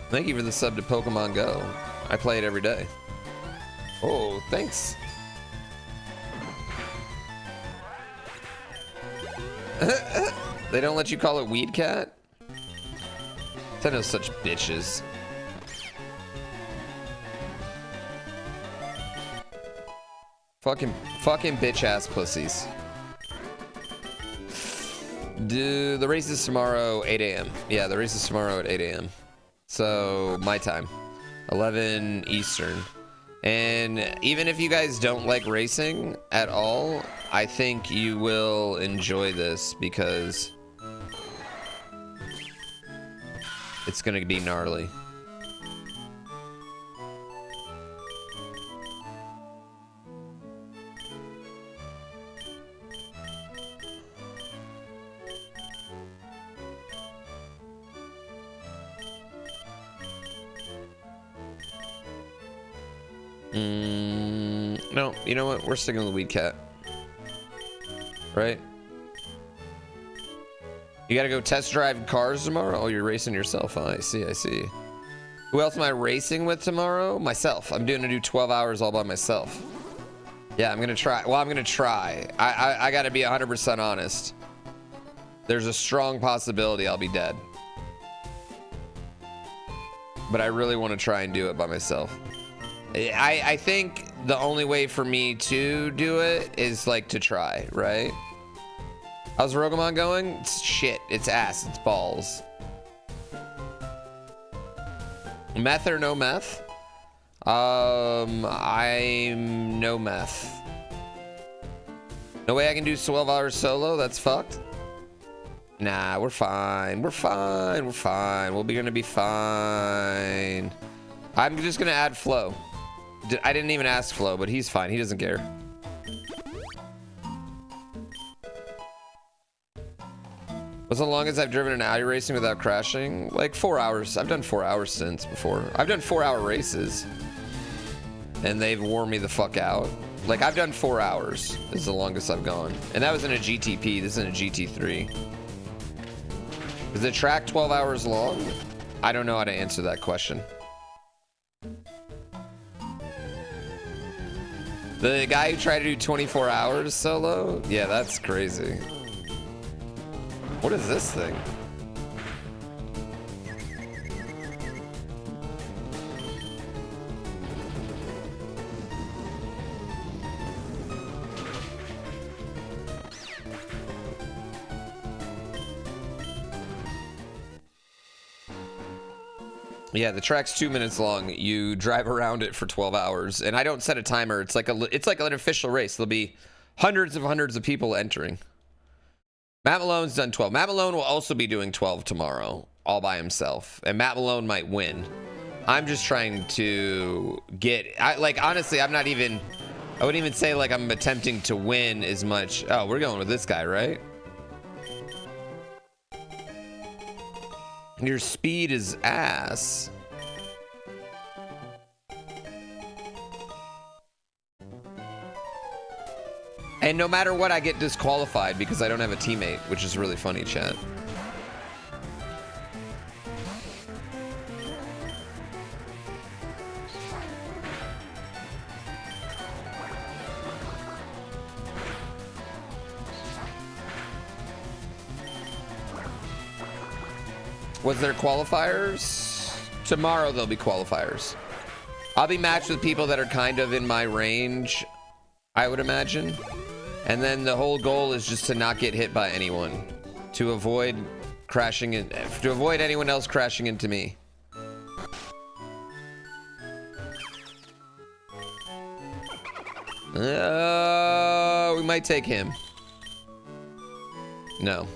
Thank you for the sub to Pokemon Go. I play it every day. Oh, thanks. They don't let you call it Weed Cat? Nintendo's such bitches. Fucking bitch ass pussies. The race is tomorrow, 8 a.m. Yeah, the race is tomorrow at 8 a.m. So, my time. 11 Eastern. And even if you guys don't like racing at all, I think you will enjoy this because it's gonna be gnarly. No, you know what? We're sticking with the Weed Cat. Right? You gotta go test drive cars tomorrow? Oh, you're racing yourself. Oh, I see. Who else am I racing with tomorrow? Myself. I'm gonna do 12 hours all by myself. Yeah, I'm gonna try. Well, I'm gonna try. I gotta be 100% honest. There's a strong possibility I'll be dead. But I really want to try and do it by myself. I think the only way for me to do it is like to try, right? How's Roguemon going? It's shit. It's ass. It's balls. Meth or no meth? I'm no meth. No way I can do 12 hours solo? That's fucked. Nah, we're fine. We're fine. We're fine. We're gonna be fine. I'm just gonna add Flo. I didn't even ask Flo, but he's fine. He doesn't care. What's the longest I've driven an alley racing without crashing? Like 4 hours. I've done 4 hour stints before. I've done 4-hour races. And they've worn me the fuck out. Like I've done 4 hours is the longest I've gone. And that was in a GTP. This is in a GT3. Is the track 12 hours long? I don't know how to answer that question. The guy who tried to do 24 hours solo? Yeah, that's crazy. What is this thing? Yeah, the track's 2 minutes long. You drive around it for 12 hours, and I don't set a timer. It's like an official race. There'll be hundreds of people entering. Matt Malone's done 12. Matt Malone will also be doing 12 tomorrow, all by himself, and Matt Malone might win. I'm just trying to get. Honestly, I wouldn't even say like I'm attempting to win as much. Oh, we're going with this guy, right? Your speed is ass. And no matter what, I get disqualified because I don't have a teammate, which is really funny, chat. Was there qualifiers? Tomorrow there'll be qualifiers. I'll be matched with people that are kind of in my range, I would imagine. And then the whole goal is just to not get hit by anyone, to avoid crashing in, to avoid anyone else crashing into me. We might take him. No.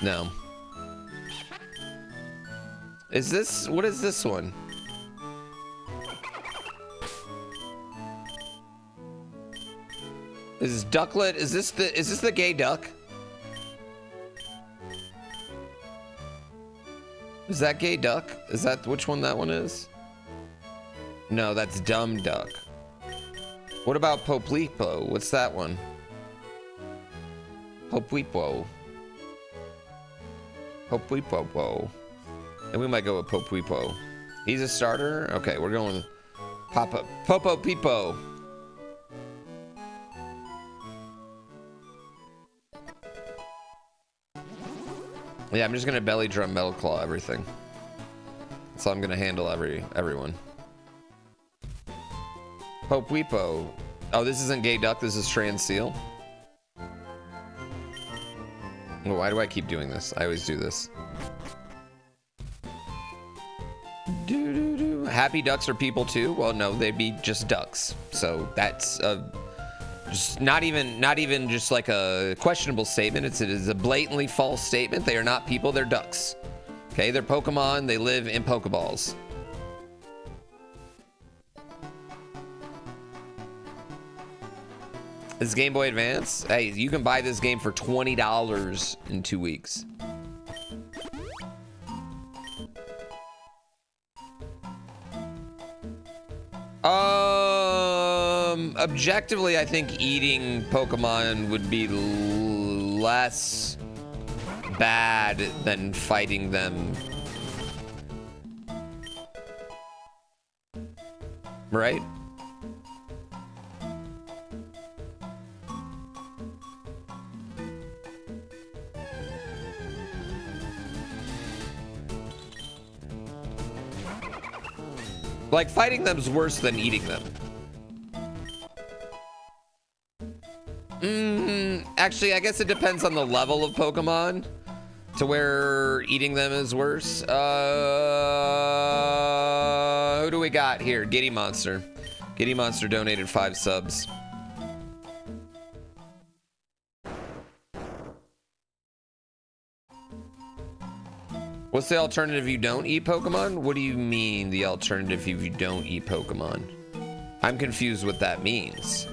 No. Is this, what is this one? Is Ducklet, is this the gay duck? Is that gay duck? Is that which one that one is? No, that's dumb duck. What about Poplipo? What's that one? Poplipo. Poplipo. And we might go with Poplipo. He's a starter? Okay, we're going with Popo Pipo. Yeah, I'm just gonna belly drum metal claw everything. So I'm gonna handle everyone. Poplipo. Oh, this isn't gay duck, this is trans seal. Well, why do I keep doing this? I always do this. Happy ducks are people too? Well, no, they'd be just ducks. So that's just not even just like a questionable statement. It is a blatantly false statement. They are not people, they're ducks. Okay, they're Pokemon, they live in Pokeballs. This Game Boy Advance? Hey, you can buy this game for $20 in 2 weeks. Objectively, I think eating Pokemon would be less bad than fighting them. Right? Like, fighting them's worse than eating them. Actually, I guess it depends on the level of Pokemon to where eating them is worse. Who do we got here? Giddy Monster. Giddy Monster donated 5 subs. What's the alternative if you don't eat Pokemon? What do you mean the alternative if you don't eat Pokemon? I'm confused what that means.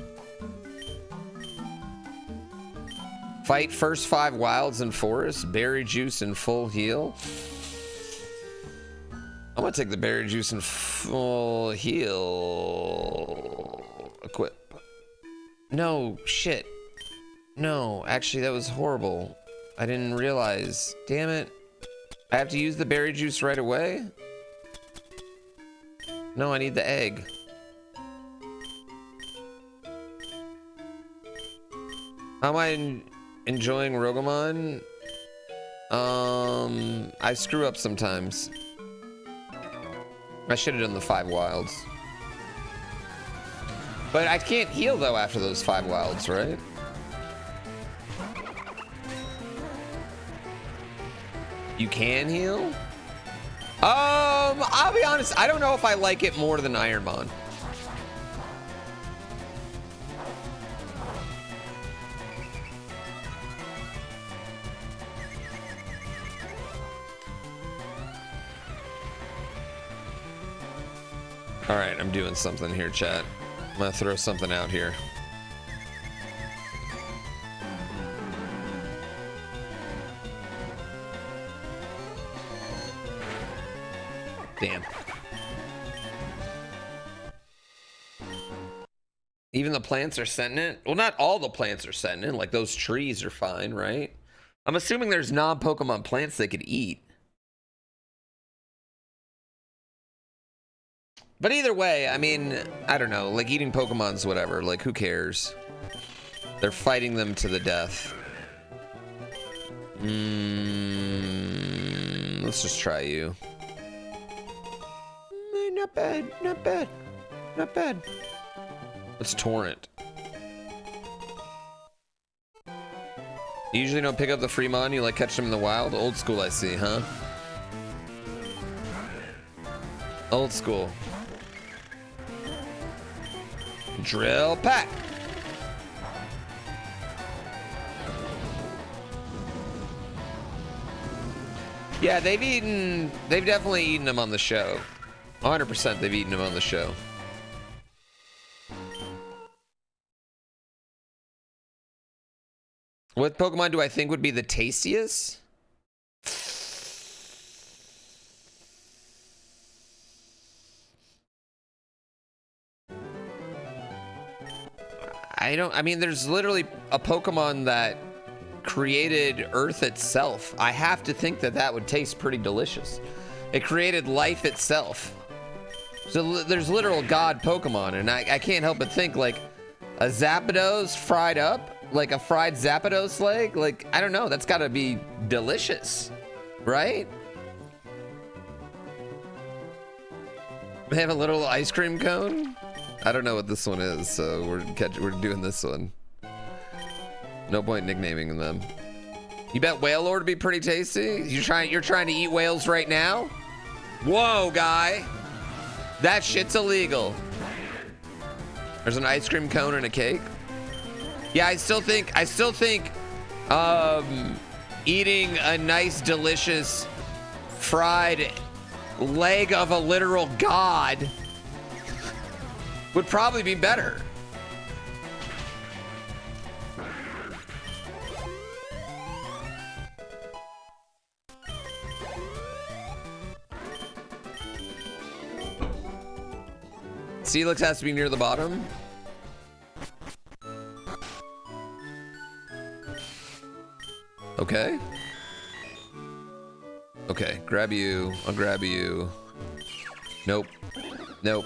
Fight first 5 wilds and forests, berry juice and full heal. I'm gonna take the berry juice and full heal. Equip. No, shit. No, actually that was horrible. I didn't realize. Damn it. I have to use the berry juice right away? No, I need the egg. How am I enjoying Roguemon? I screw up sometimes. I should have done the 5 wilds. But I can't heal though after those 5 wilds, right? You can heal? I'll be honest, I don't know if I like it more than Ironmon. All right, I'm doing something here, chat. I'm gonna throw something out here. Damn. Even the plants are sentient? Well, not all the plants are sentient. Like, those trees are fine, right? I'm assuming there's non-Pokemon plants they could eat. But either way, I mean, I don't know. Like, eating Pokemon's whatever. Like, who cares? They're fighting them to the death. Let's just try you. Not bad, not bad, not bad. Let's torrent. You usually don't pick up the free mon, you like catch them in the wild? Old school, I see, huh? Old school. Drill pack. Yeah, they've definitely eaten them on the show. 100% they've eaten them on the show. What Pokemon do I think would be the tastiest? I mean, there's literally a Pokemon that created Earth itself. I have to think that that would taste pretty delicious. It created life itself. So there's literal god Pokemon, and I can't help but think, like, a Zapdos fried up? Like a fried Zapdos leg? Like, I don't know, that's gotta be delicious, right? They have a little ice cream cone? I don't know what this one is, so we're doing this one. No point nicknaming them. You bet Whalelord would be pretty tasty? You're trying to eat whales right now? Whoa, guy. That shit's illegal. There's an ice cream cone and a cake. Yeah, I still think eating a nice, delicious fried leg of a literal god would probably be better. Steelix has to be near the bottom. Okay. Okay, grab you. I'll grab you. Nope. Nope.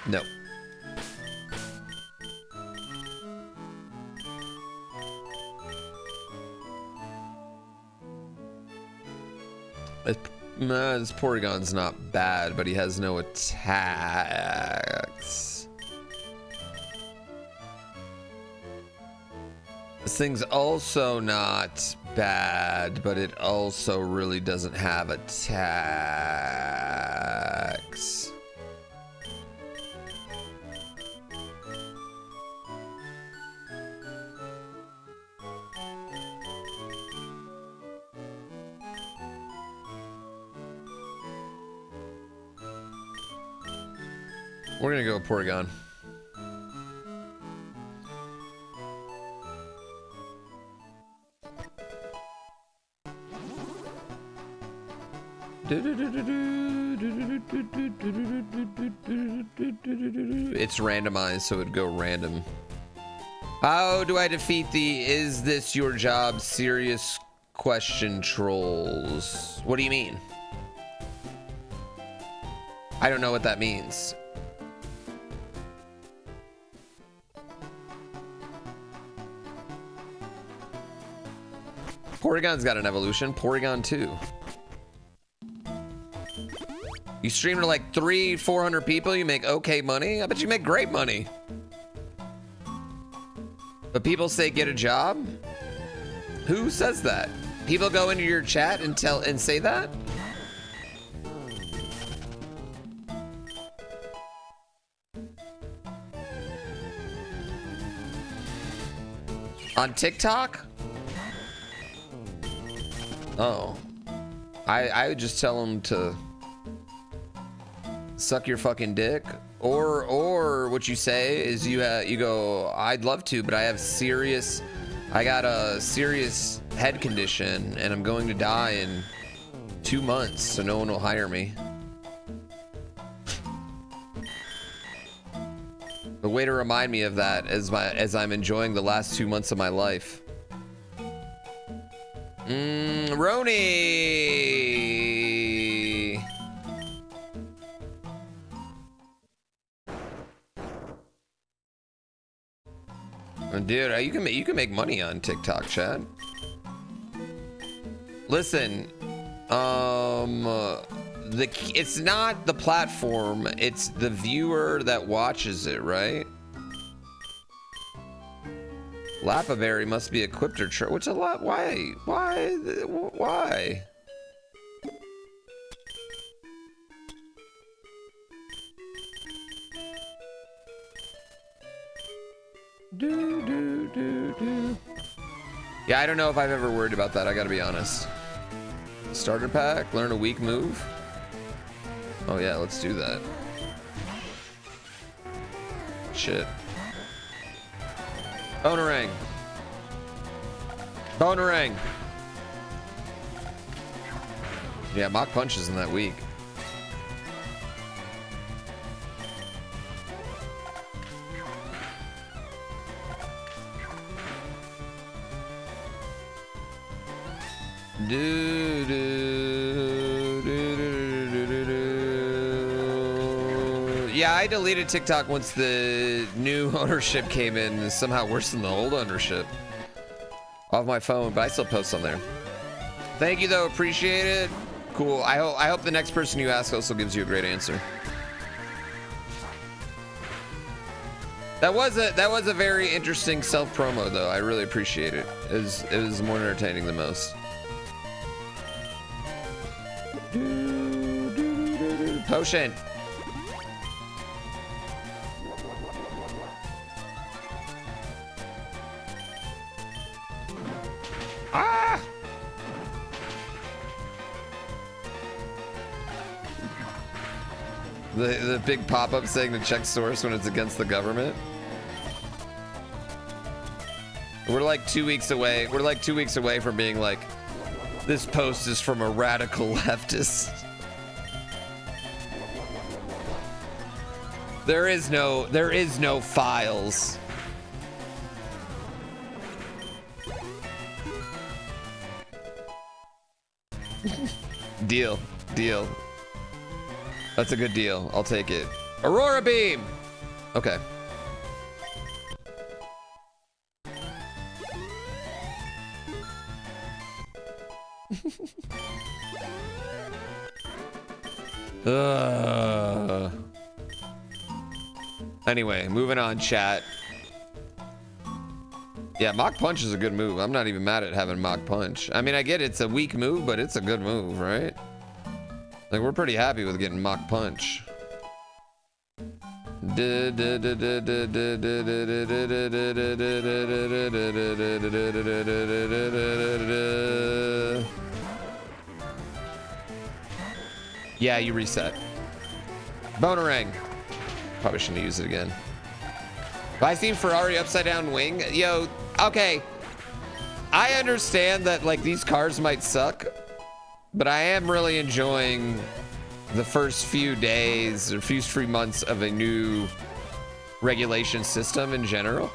Nope. This Porygon's not bad, but he has no attacks. This thing's also not bad, but it also really doesn't have attacks. We're gonna go Porygon. It's randomized, so it'd go random. How do I defeat the "is this your job" serious question trolls? What do you mean? I don't know what that means. Porygon's got an evolution. Porygon 2. You stream to like 300-400 people, you make okay money? I bet you make great money. But people say get a job? Who says that? People go into your chat and say that? On TikTok? Oh. I would just tell them to suck your fucking dick, or what you say is you go, I'd love to, but I got a serious head condition and I'm going to die in 2 months, so no one will hire me. A way to remind me of that as I'm enjoying the last 2 months of my life. Roni! Dude, you can make money on TikTok, Chad. Listen, it's not the platform, it's the viewer that watches it, right? Lapaberry must be equipped or which a lot. Why? Yeah, I don't know if I've ever worried about that. I gotta be honest. Starter pack, learn a weak move. Oh yeah, let's do that. Shit. Bonerang. Bonerang. Yeah, Mach Punch isn't that weak. Yeah, I deleted TikTok once the new ownership came in. It's somehow worse than the old ownership. Off my phone, but I still post on there. Thank you though, appreciate it. Cool. I hope the next person you ask also gives you a great answer. That was a very interesting self promo though. I really appreciate it. It was more entertaining than most. Potion. Ah! The big pop-up saying to check source when it's against the government. We're like 2 weeks away. We're like 2 weeks away from being like, this post is from a radical leftist. There is no files. Deal. That's a good deal. I'll take it. Aurora Beam! Okay. Anyway, moving on, chat. Yeah, Mach Punch is a good move. I'm not even mad at having Mach Punch. I mean, I get it's a weak move, but it's a good move, right? Like, we're pretty happy with getting Mach Punch. Yeah, you reset. Bonerang. Probably shouldn't use it again. But I seen Ferrari upside down wing. Yo, okay. I understand that like these cars might suck, but I am really enjoying the first few days or few months of a new regulation system in general.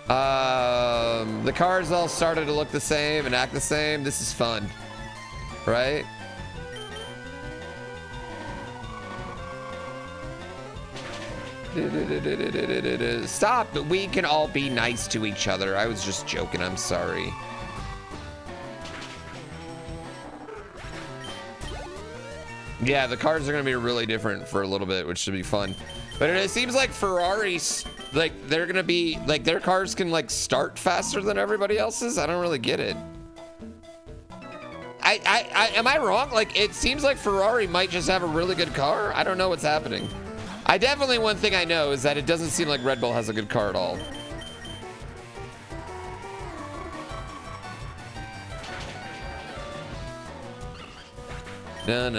The cars all started to look the same and act the same. This is fun, right? Stop, we can all be nice to each other. I was just joking, I'm sorry. Yeah, the cars are gonna be really different for a little bit, which should be fun. But it seems like Ferraris, like they're gonna be, like their cars can like start faster than everybody else's. I don't really get it. Am I wrong? Like it seems like Ferrari might just have a really good car. I don't know what's happening. One thing I know is that it doesn't seem like Red Bull has a good car at all. No.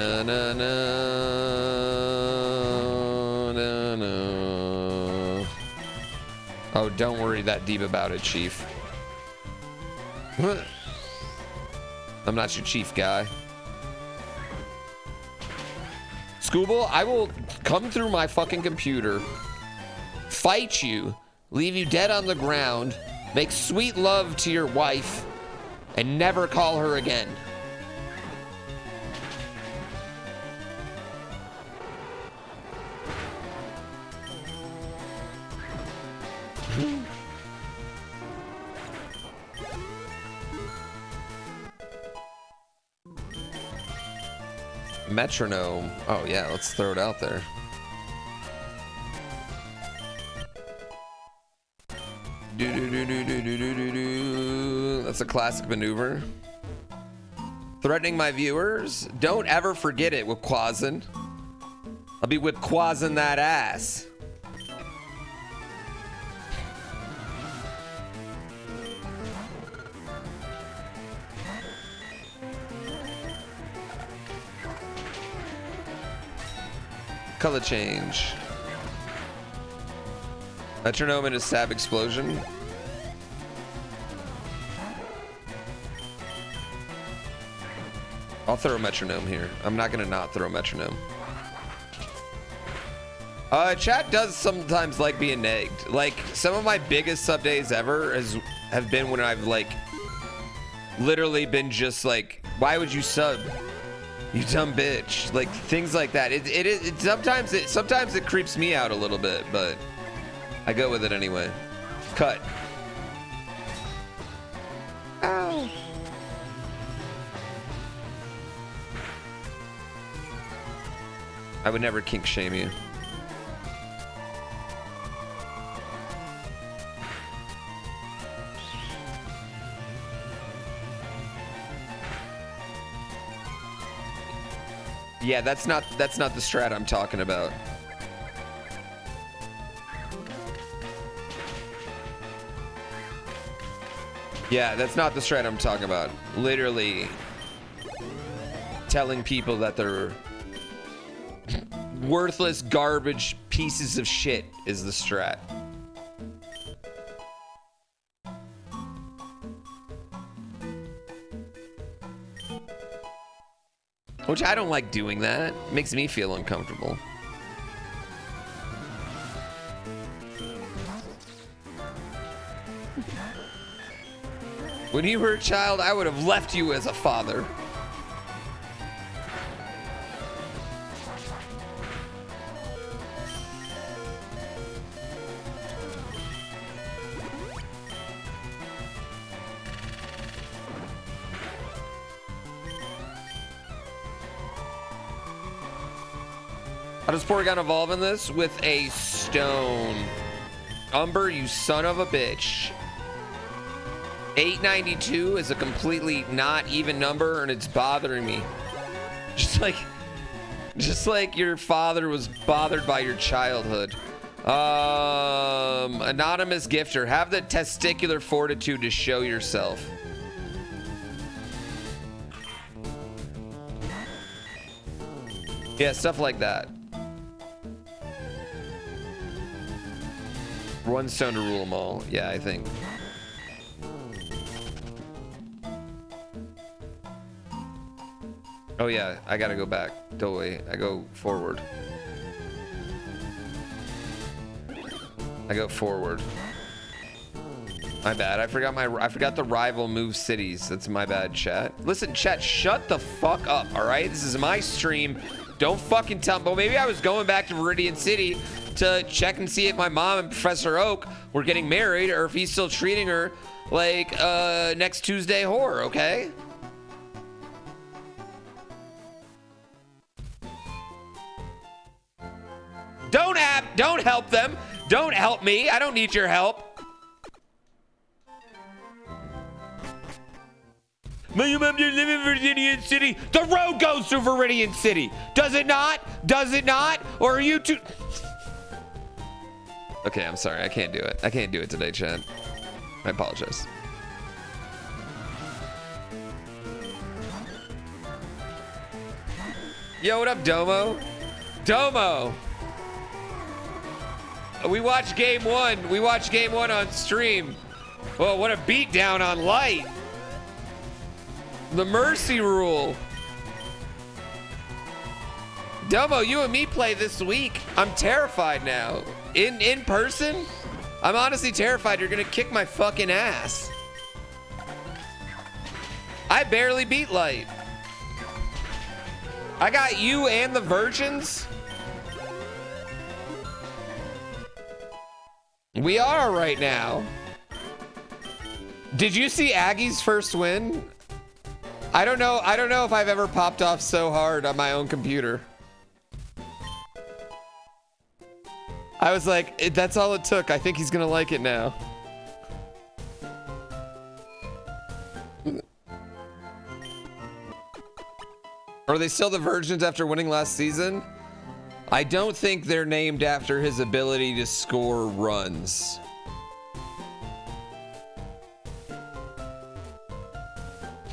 Oh, don't worry that deep about it, Chief. I'm not your chief guy. Scooble, I will come through my fucking computer, fight you, leave you dead on the ground, make sweet love to your wife, and never call her again. Metronome. Oh yeah, let's throw it out there. That's a classic maneuver. Threatening my viewers? Don't ever forget it, Whipquasin. I'll be Whipquasin that ass. Color change. Metronome and a stab explosion. I'll throw a metronome here. I'm not gonna not throw a metronome. Chat does sometimes like being nagged. Like some of my biggest sub days ever have been when I've like literally been just like, why would you sub? You dumb bitch. Like things like that. Sometimes it creeps me out a little bit, but I go with it anyway. Cut. Ow. I would never kink shame you. Yeah, that's not the strat I'm talking about. Yeah, that's not the strat I'm talking about. Literally telling people that they're worthless garbage pieces of shit is the strat. Which I don't like doing that. It makes me feel uncomfortable. When you were a child, I would have left you as a father. How does Porygon evolve in this? With a stone. Umber, you son of a bitch. 892 is a completely not even number, and it's bothering me. Just like your father was bothered by your childhood. Anonymous gifter, have the testicular fortitude to show yourself. Yeah, stuff like that. One stone to rule them all. Yeah, I think. Oh yeah, I gotta go back. Totally. I go forward. I go forward. My bad. I forgot the rival move cities. That's my bad, chat. Listen, chat, shut the fuck up, all right? This is my stream. Don't fucking tell me. Well, maybe I was going back to Veridian City to check and see if my mom and Professor Oak were getting married or if he's still treating her like next Tuesday whore, okay? Don't help them. Don't help me. I don't need your help. My mom didn't live in Veridian City. The road goes through Veridian City. Does it not? Does it not? Or are you too... Okay, I'm sorry. I can't do it. I can't do it today, Chad. I apologize. Yo, what up, Domo? Domo! We watched game one. We watched game one on stream. Well, what a beatdown on Light. The mercy rule. Domo, you and me play this week. I'm terrified now. In person, I'm honestly terrified you're gonna kick my fucking ass. I barely beat Light. I got you and the virgins. We are right now. Did you see Aggie's first win? I don't know if I've ever popped off so hard on my own computer. I was like, that's all it took. I think he's gonna like it now. Are they still the virgins after winning last season? I don't think they're named after his ability to score runs.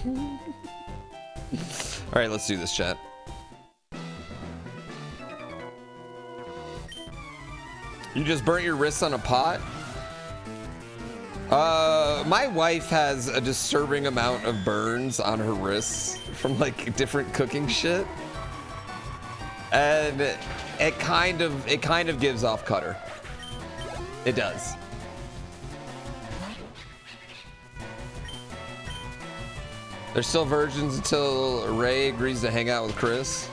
All right, let's do this, chat. You just burnt your wrists on a pot? My wife has a disturbing amount of burns on her wrists from like different cooking shit. And it kind of gives off Cutter. It does. They're still virgins until Ray agrees to hang out with Chris.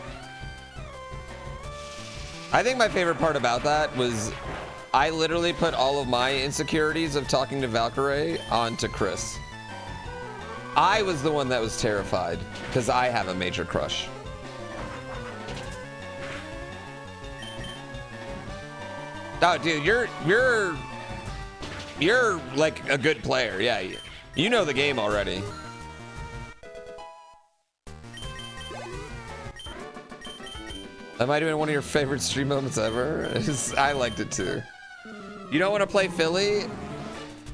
I think my favorite part about that was I literally put all of my insecurities of talking to Valkyrie onto Chris. I was the one that was terrified because I have a major crush. Oh, dude, you're like a good player. Yeah, you know the game already. That might have been one of your favorite stream moments ever. I liked it too. You don't want to play Philly?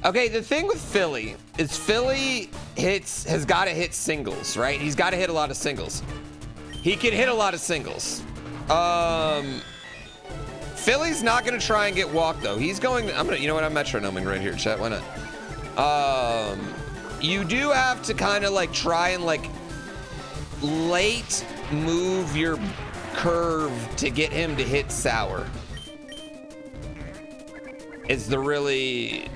Okay, the thing with Philly is Philly has got to hit singles, right? He's got to hit a lot of singles. He can hit a lot of singles. Philly's not going to try and get walked though. He's going, you know what? I'm metronoming right here, chat. Why not? You do have to kind of like try and like late move your curve to get him to hit sour. It's the really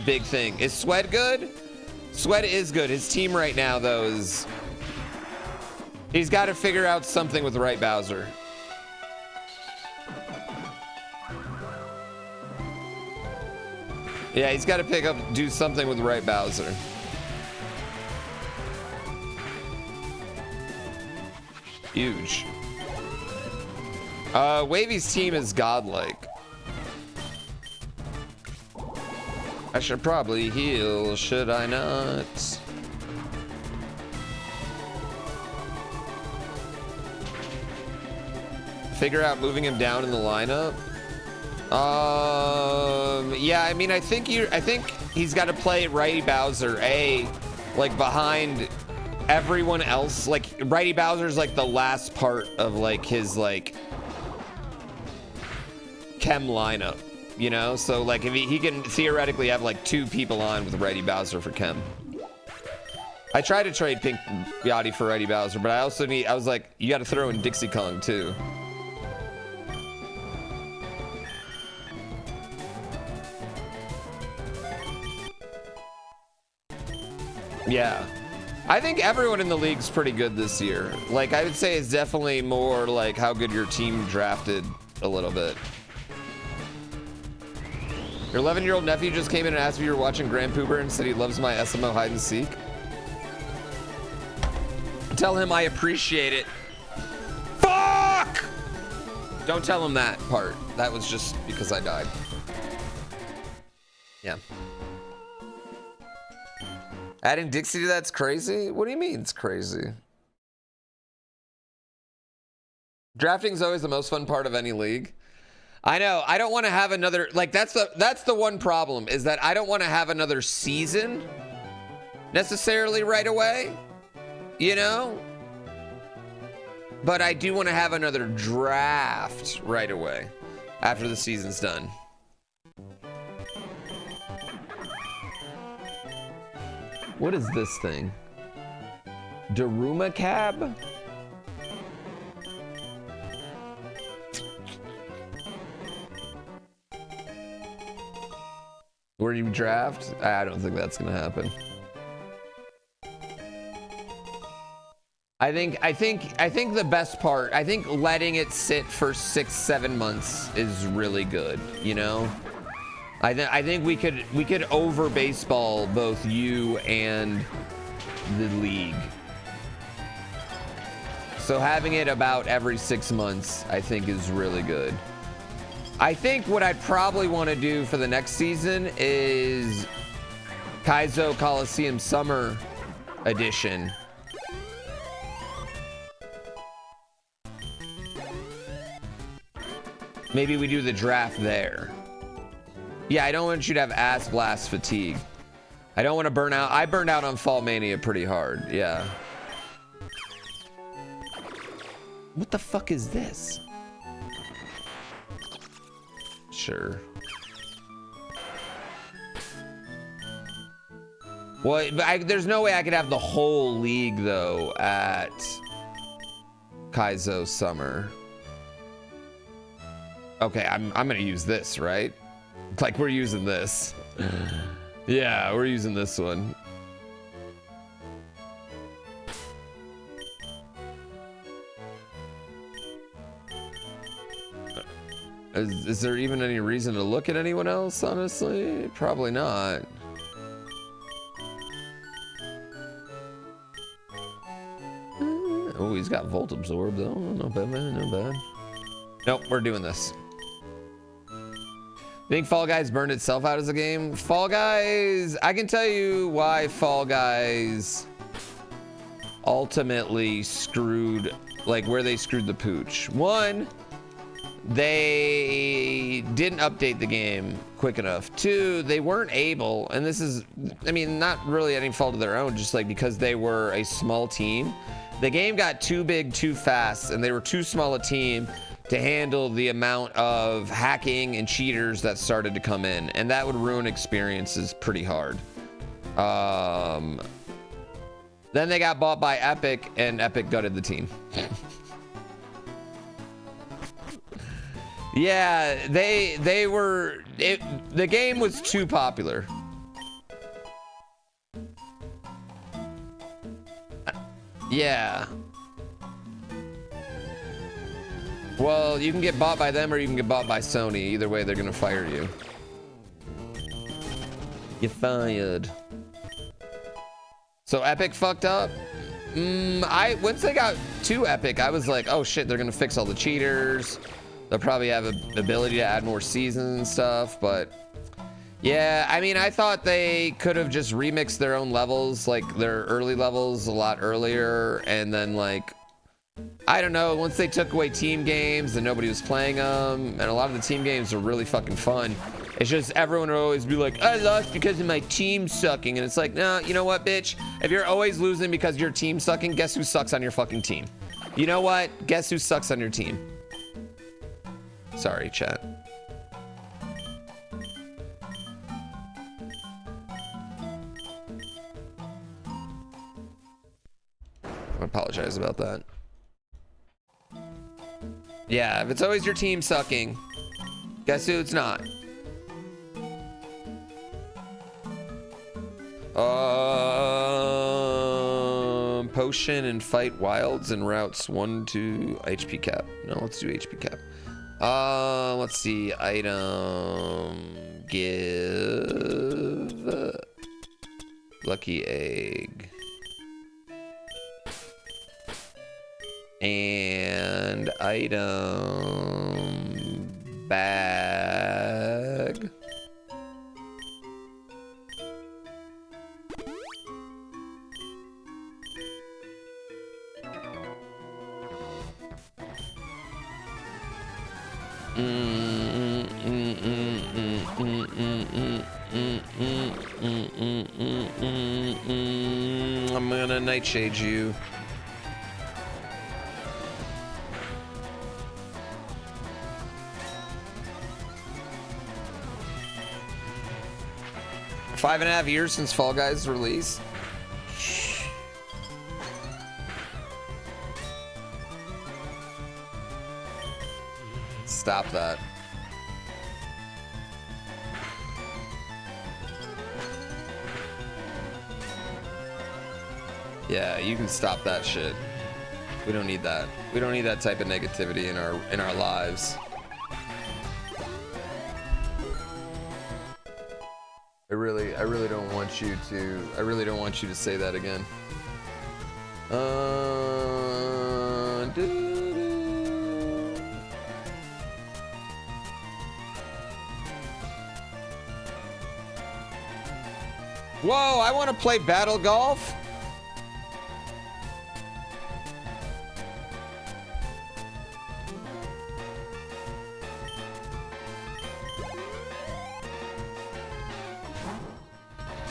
big thing. Is Sweat good? Sweat is good. His team right now though is he's got to figure out something with right Bowser. Yeah, he's got to do something with right Bowser. Huge. Wavy's team is godlike. I should probably heal, should I not? Figure out moving him down in the lineup. Yeah, I mean, I think he's got to play Righty Bowser, like behind everyone else. Like Righty Bowser's like the last part of like his like chem lineup, you know? So like if he can theoretically have like 2 people on with Righty Bowser for chem. I tried to trade Pink Yachty for Righty Bowser, but I was like, you got to throw in Dixie Kong too. Yeah, I think everyone in the league's pretty good this year. Like, I would say it's definitely more like how good your team drafted a little bit. Your 11-year-old nephew just came in and asked if you were watching GrandPooBear and said he loves my SMO hide and seek. Tell him I appreciate it. Fuck! Don't tell him that part. That was just because I died. Yeah. Adding Dixie to that's crazy? What do you mean it's crazy? Drafting's always the most fun part of any league. I know. I don't want to have another, like, that's the one problem, is that I don't want to have another season necessarily right away, you know? But I do want to have another draft right away after the season's done. What is this thing? Daruma Cab? Where you draft? I don't think that's gonna happen. I think the best part, I think letting it sit for 6-7 months is really good, you know? I think we could over baseball both you and the league. So having it about every 6 months, I think is really good. I think what I'd probably want to do for the next season is Kaizo Coliseum Summer Edition. Maybe we do the draft there. Yeah, I don't want you to have ass blast fatigue. I don't want to burn out. I burned out on Fall Mania pretty hard. Yeah. What the fuck is this? Sure. Well, there's no way I could have the whole league though at Kaizo Summer. Okay, I'm gonna use this, right? Like we're using this. Yeah, we're using this one. Is there even any reason to look at anyone else, honestly? Probably not. Oh, he's got Volt Absorb though. Not bad, man, not bad. Nope, we're doing this. Think Fall Guys burned itself out as a game? Fall Guys, I can tell you why Fall Guys ultimately screwed, like where they screwed the pooch. One, they didn't update the game quick enough. Two, they weren't able, and this is, I mean, not really any fault of their own, just like because they were a small team. The game got too big too fast, and they were too small a team to handle the amount of hacking and cheaters that started to come in, and that would ruin experiences pretty hard. Then they got bought by Epic, and Epic gutted the team. Yeah, they were, the game was too popular. Yeah. Well, you can get bought by them or you can get bought by Sony. Either way, they're gonna fire you. You're fired. So Epic fucked up? Once they got to Epic, I was like, oh shit, they're gonna fix all the cheaters. They'll probably have an ability to add more seasons and stuff, but yeah, I mean, I thought they could have just remixed their own levels, like their early levels a lot earlier, and then like, I don't know, once they took away team games and nobody was playing them, and a lot of the team games are really fucking fun. It's just everyone will always be like, I lost because of my team sucking, and it's like, no, you know what, bitch? If you're always losing because your team sucking, guess who sucks on your fucking team? You know what? Guess who sucks on your team? Sorry, chat. I apologize about that. Yeah, if it's always your team sucking, guess who it's not? Potion and fight wilds and routes 1 to HP cap. No, let's do HP cap. Let's see. Item. Give. Lucky egg. And item. Bag. I'm gonna nightshade you. Five and a half years since Fall Guys release. Stop that. Yeah, you can stop that shit. We don't need that. We don't need that type of negativity in our lives. I really don't want you to say that again. Whoa, I want to play battle golf.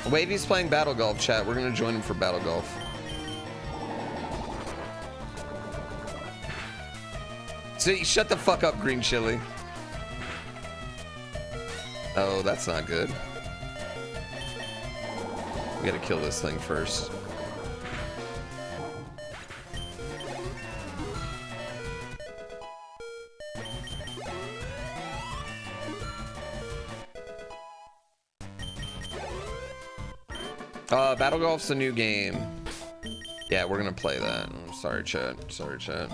Wavy's playing battle golf, chat. We're gonna join him for battle golf. So shut the fuck up, green chili. Oh, that's not good. We gotta kill this thing first. Battle Golf's a new game. Yeah, we're gonna play that. I'm sorry, chat. Sorry, chat.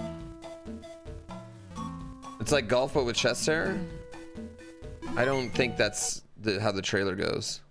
It's like golf, but with chest hair? I don't think that's how the trailer goes.